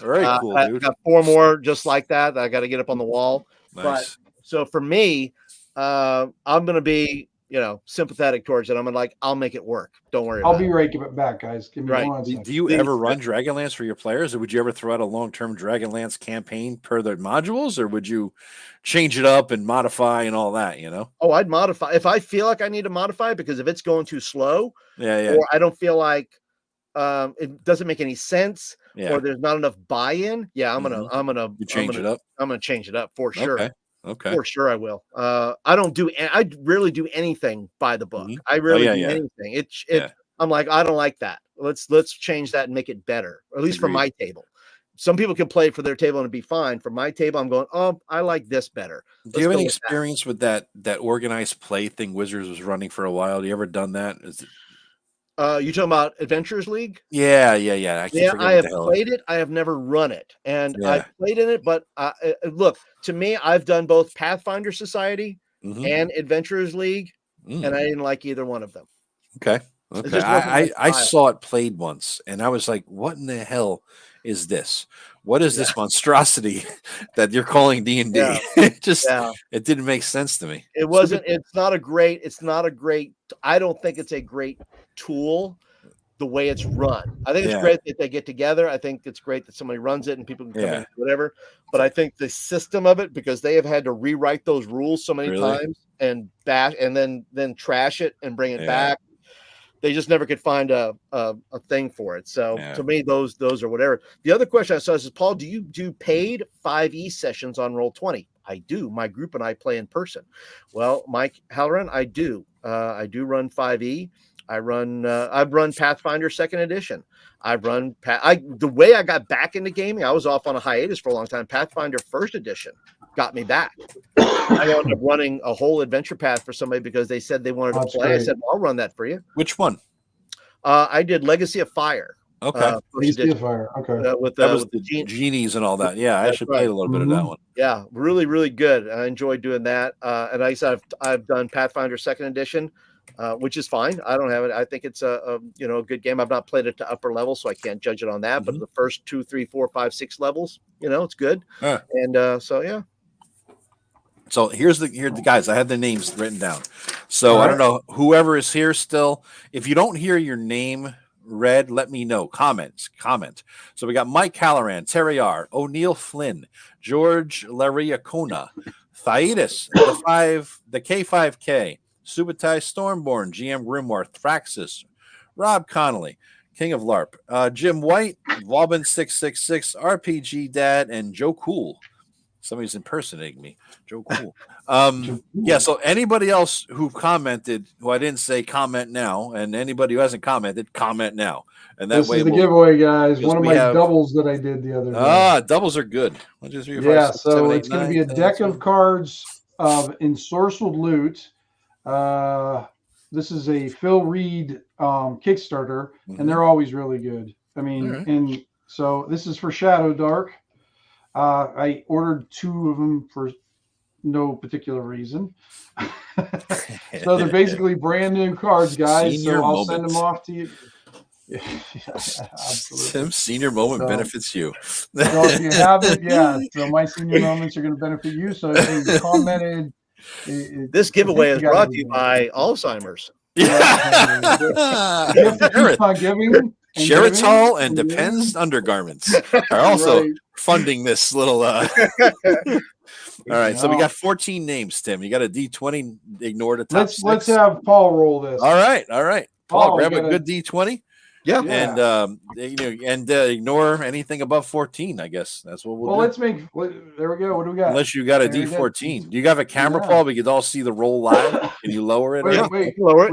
Very cool, dude. I got 4 more just like that I got to get up on the wall. Nice. But so for me, I'm going to be, sympathetic towards it. I'm like, I'll make it work. Don't worry. I'll be right back, guys. Give me 1 second. Do you ever run Dragonlance for your players, or would you ever throw out a long-term Dragonlance campaign per the modules, or would you change it up and modify and all that? Oh, I'd modify if I feel like I need to modify, because if it's going too slow, or I don't feel like it doesn't make any sense, or there's not enough buy-in. Yeah, I'm gonna change it up. I'm gonna change it up for sure. Okay. For sure I will. I rarely do anything by the book. I rarely do anything. I'm like, I don't like that. Let's change that and make it better, or at least for my table. Some people can play it for their table and it'd be fine. For my table, I'm going, oh, I like this better. Do you have any experience with that organized play thing Wizards was running for a while? Do you ever done that? You talking about Adventurers League? Yeah. I have played it. I have never run it, and I played in it. But look, to me, I've done both Pathfinder Society and Adventurers League, and I didn't like either one of them. Okay. I saw it played once, and I was like, "What in the hell is this? What is this monstrosity that you're calling D&D?" It didn't make sense to me. It wasn't. It's not a great. I don't think it's a great tool the way it's run. I think it's great that they get together. I think it's great that somebody runs it and people can come in, whatever. But I think the system of it, because they have had to rewrite those rules so many times and bash and then trash it and bring it back. They just never could find a thing for it. So to me, those are whatever. The other question I saw is, Paul, do you do paid 5e sessions on Roll20? I do. My group and I play in person. Well, Mike Halloran, I do. I do run 5e. I've run Pathfinder 2nd edition. The way I got back into gaming, I was off on a hiatus for a long time. Pathfinder 1st edition got me back. I ended up running a whole adventure path for somebody because they said they wanted to play. Great. I said, well, I'll run that for you. Which one? I did Legacy of Fire. Okay. Legacy of Fire. Okay. That was the genies and all that. Yeah, I actually played a little bit of that one. Yeah, really, really good. I enjoyed doing that. And like I said, I've done Pathfinder 2nd edition. Which is fine. I don't have it. I think it's a good game. I've not played it to upper level, so I can't judge it on that. But the first 2, 3, 4, 5, 6 levels, it's good. And so yeah. So here's the guys. I have the names written down. So I don't know whoever is here still. If you don't hear your name read, let me know. Comment. So we got Mike Halloran, Terry R, O'Neill Flynn, George Lariacona, Thaitis, the K5K. Subutai Stormborn, GM Grimoire, Thraxis, Rob Connolly, King of LARP, Jim White, Walbin666, RPG Dad, and Joe Cool. Somebody's impersonating me. Joe Cool. So anybody else who commented, who I didn't say comment now, and anybody who hasn't commented, comment now. And that this is the giveaway, guys. One of my doubles that I did the other day. Doubles are good. 1, 2, 3, 4, 5, 6, so 7, 8, it's going to be a deck of cards of Ensorcelled Loot. This is a Phil Reed Kickstarter, and they're always really good. I mean, and So this is for Shadow Dark. I ordered 2 of them for no particular reason. So they're basically brand new cards, guys. Senior so I'll moment. send them off to you. Yeah, absolutely. Tim, senior moment benefits you. So if you haven't, so my senior moments are going to benefit you. So if you commented, this giveaway is brought to you by Alzheimer's. Yeah. You have to keep on giving. Sheritol and Depends undergarments are also funding this little. All right, so we got 14 names, Tim. You got a D20. Ignore the top six. Let's have Paul roll this. All right. Paul, grab a good D20. Yeah, and ignore anything above 14. I guess that's what we'll do. Let's make. There we go. What do we got? Unless you got a D14. Do you have a camera, Paul? We could all see the roll live. Can you lower it? Wait. Lower it.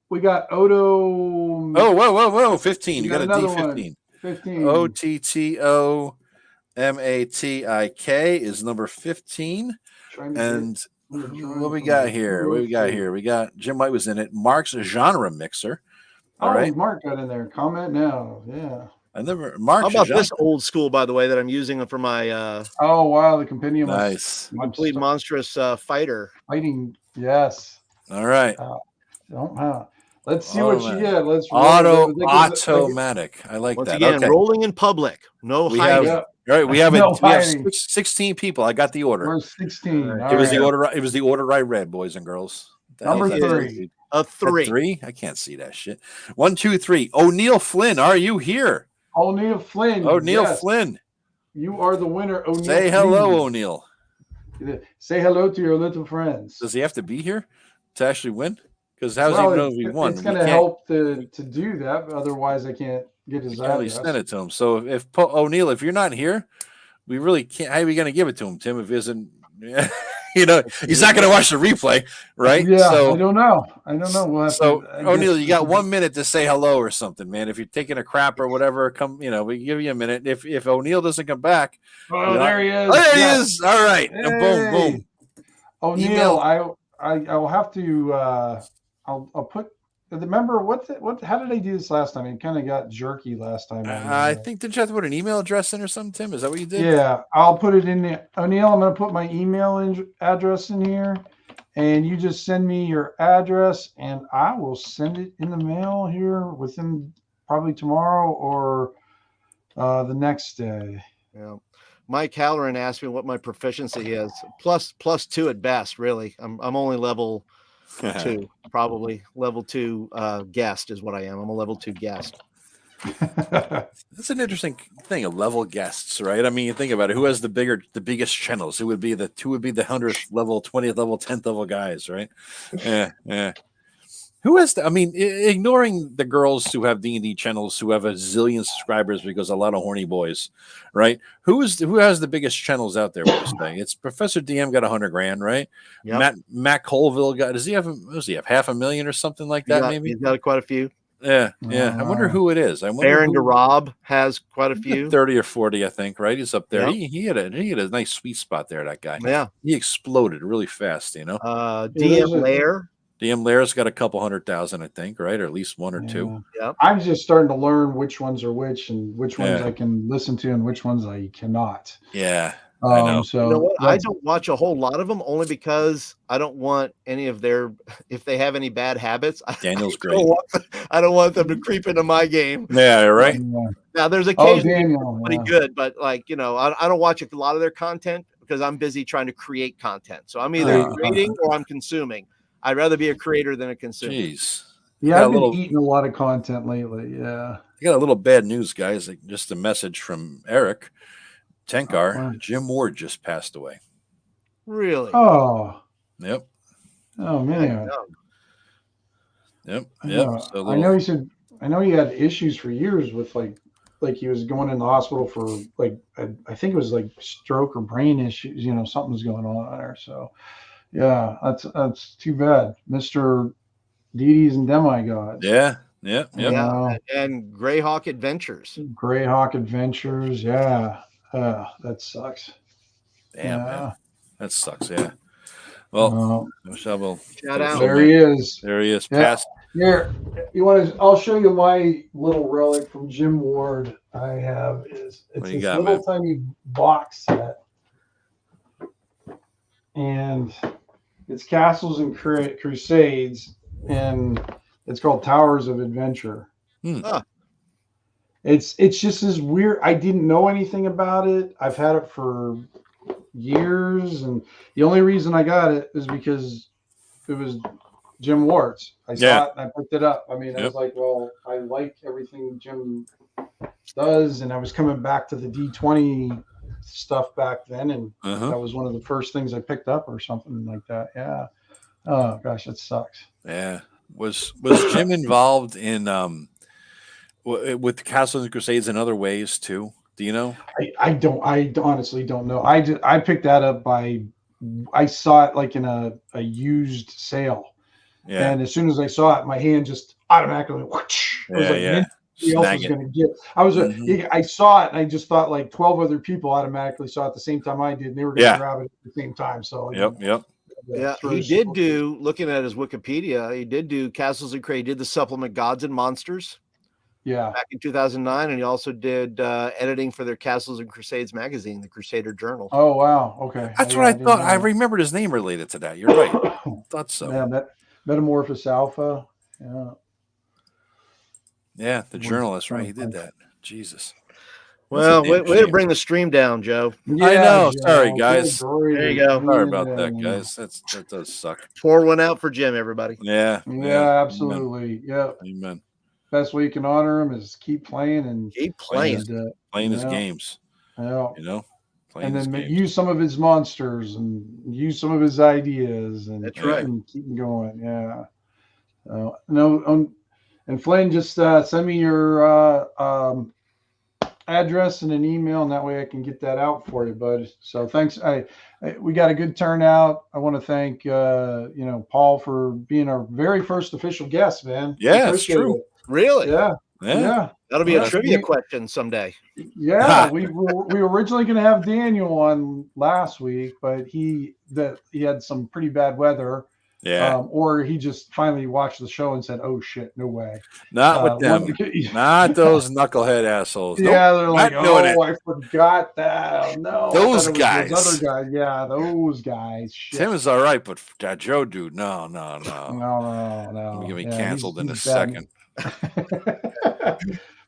We got Odo. Oh, whoa! 15. You got a D15. 15. OTTOMATIK is number 15. And what we got here? We got Jim White was in it. Mark's genre mixer. All right, Mark got in there. Comment now. Yeah. How about this old school, by the way, that I'm using for my oh wow, the compendium. Nice. Complete monstrous fighting. Yes. All right. Let's see what you get. Let's automatic. I like once that. Again, rolling in public. No hiding. All right, we have 16 people. I got the order. We're 16. It was the order. It was the order I read, boys and girls. Number 3. A 3. 3? I can't see that shit. 1, 2, 3. O'Neill Flynn, are you here? O'Neill Flynn. Flynn. You are the winner, O'Neill. Say hello, O'Neill. Say hello to your little friends. Does he have to be here to actually win? Because how's he know if he won? It's going to help to do that. Otherwise, I can't get his address. Send it to him. So if O'Neill, if you're not here, we really can't. How are we going to give it to him, Tim? If he isn't, he's not going to watch the replay, right? Yeah, so, I don't know. We'll O'Neill, you got 1 minute to say hello or something, man. If you're taking a crap or whatever, we give you a minute. If O'Neill doesn't come back, there he is. There he is. All right, hey. Boom. O'Neill, I'll have to. I'll put. Remember what? How did I do this last time? It kind of got jerky last time. I think did you have to put an email address in or something, Tim? Is that what you did? Yeah, I'll put it in there. O'Neill, I'm going to put my email address in here, and you just send me your address, and I will send it in the mail here within probably tomorrow or the next day. Yeah. Mike Halloran asked me what my proficiency is. +2 at best, really. I'm only level 2, probably level 2 guest is what I am. I'm a level 2 guest. That's an interesting thing, a level guests, right? I mean, you think about it. Who has the biggest channels? Who would be the 100th level, 20th level, 10th level guys, right? Yeah. Who has ignoring the girls who have D&D channels who have a zillion subscribers because a lot of horny boys, right? Who has the biggest channels out there? It's Professor DM got $100,000, right? Yep. Matt Colville does he have 500,000 or something like that? Maybe he's got quite a few. Yeah. I wonder who it is. Baron DeRob has quite a few. 30 or 40, I think, right? He's up there. Yep. He had a nice sweet spot there, that guy. Yeah. He exploded really fast, DM Lair. DM Lair's got a couple 100,000, I think, right? Or at least 1 or 2. Yeah. I'm just starting to learn which ones are which and which ones I can listen to and which ones I cannot. Yeah. I know. So you know what? I don't watch a whole lot of them only because I don't want any of if they have any bad habits. Daniel's great. I don't want them to creep into my game. Yeah, right. Now there's occasionally pretty good, but I don't watch a lot of their content because I'm busy trying to create content. So I'm either creating or I'm consuming. I'd rather be a creator than a consumer. Jeez. Yeah, I've been eating a lot of content lately. Yeah. I got a little bad news, guys. Just a message from Eric Tenkar. Jim Ward just passed away. Really? Oh. Yep. Oh man. Yep. So I know he had issues for years with like he was going in the hospital for I think it was like stroke or brain issues. Something's going on there. So. Yeah, that's too bad, Mr. Deities and Demigods. Yeah. And Greyhawk Adventures. Yeah. That sucks. Damn, man. That sucks. Yeah. Well, shout out. There he is. Yeah. Here, You want to? I'll show you my little relic from Jim Ward. I have it's this got, little man? tiny box set, and it's Castles and Crusades, and it's called Towers of Adventure. Huh. It's just this weird. I didn't know anything about it. I've had it for years, and the only reason I got it is because it was Jim Ward's. I saw it and I picked it up. I mean, I was like, well, I like everything Jim does, and I was coming back to the D20 stuff back then, and that was one of the first things I picked up or something like that. Yeah. Oh gosh, that sucks. Yeah. Was Jim involved in with the Castles and Crusades in other ways too? Do you know? I honestly don't know. I picked that up I saw it like in a used sale. Yeah. And as soon as I saw it, my hand just automatically whoosh. I was like, nobody else was going to get. I saw it and I just thought like 12 other people automatically saw it at the same time I did, and they were going to grab it at the same time. So yeah, he did do. Looking at his Wikipedia, he did do Castles and Crusades. He did the supplement Gods and Monsters. Yeah, back in 2009, and he also did editing for their Castles and Crusades magazine, the Crusader Journal. Oh wow, okay. That's what I thought. I remembered his name related to that. You're right. Thought so. Yeah, Metamorphosis Alpha. Yeah, the journal. That's right. He did that. Jesus. Well, way to bring the stream down, Joe. Yeah, I know. Joe. Sorry, guys. There you go. Sorry about that, guys. That does suck. Pour one out for Jim, everybody. Yeah. Absolutely. Yeah. Amen. Best way you can honor him is keep playing and playing his games. Yeah. You know, and then use some of his monsters and use some of his ideas and that's right. Keep him going. Yeah. And Flynn, just send me your address and an email, and that way I can get that out for you, bud. So thanks. We got a good turnout. I want to thank Paul for being our very first official guest, man. Yeah, it's true. Really? Yeah. That'll be a trivia question someday. Yeah, we were originally going to have Daniel on last week, but he had some pretty bad weather. Yeah. Or he just finally watched the show and said, "Oh shit, no way." Not with them. Not those knucklehead assholes. Yeah, they're like, "Oh, I forgot that." No, those guys. Those other guys. Yeah, those guys. Shit. Tim is all right, but that Joe dude, no. No. Give me canceled in a second.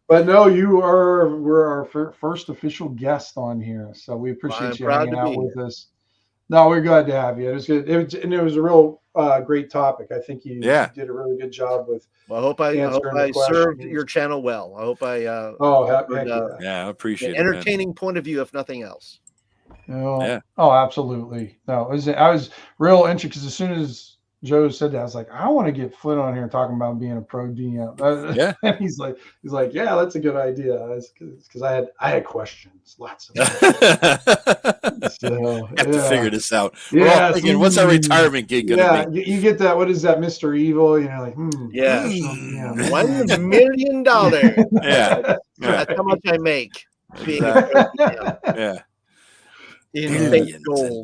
But no, we're our first official guest on here, so we appreciate you hanging out with us. No, we're glad to have you. It was good. It was a real great topic. I think you did a really good job with. Well, I hope I served your channel well. I hope I. I appreciate it. Entertaining point of view, if nothing else. Oh, absolutely. No, I was real interested because as soon as Joe said that, I was like, I want to get Flint on here talking about being a pro DM. And he's like, yeah, that's a good idea. Because I had questions, lots of them. So, have to figure this out. Yeah. Thinking, what's our retirement gig going to be? You get that. What is that, Mr. Evil? You're like, $1 million. That's how much I make.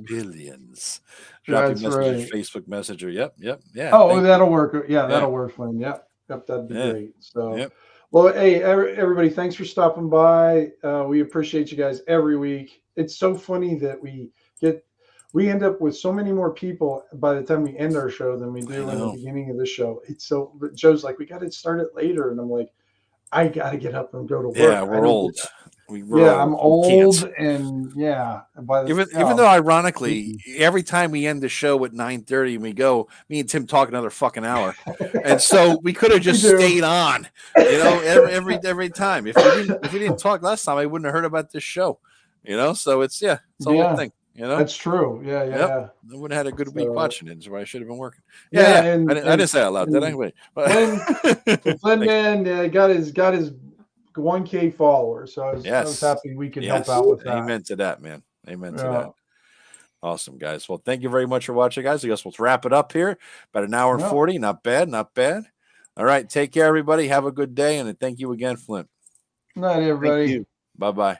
Billions. Drop your message, Facebook Messenger. Yep. Yeah. Oh, that'll work. Yeah, that'll work, Flynn. Yep, that'd be great. So, well, hey, everybody, thanks for stopping by. We appreciate you guys every week. It's so funny that we end up with so many more people by the time we end our show than we do in the beginning of the show. Joe's like, we got to start it later, and I'm like, I got to get up and go to work. Yeah, we're old. I'm old, and even though ironically, every time we end the show at 9:30 and we go, me and Tim talk another fucking hour, and so we could have just stayed on, every time. If we didn't talk last time, I wouldn't have heard about this show, So it's a whole thing, That's true. Yeah. I would have had a good week watching it. That's why I should have been working. And I didn't say it out loud, did I? Wait. Flynn got his 1K followers, so I was happy we could help out with that. Amen to that, man. Amen to that. Awesome, guys. Well, thank you very much for watching, guys. I guess we'll wrap it up here. About an hour and 40. Not bad. All right. Take care, everybody. Have a good day, and thank you again, Flint. Night, everybody. Bye-bye.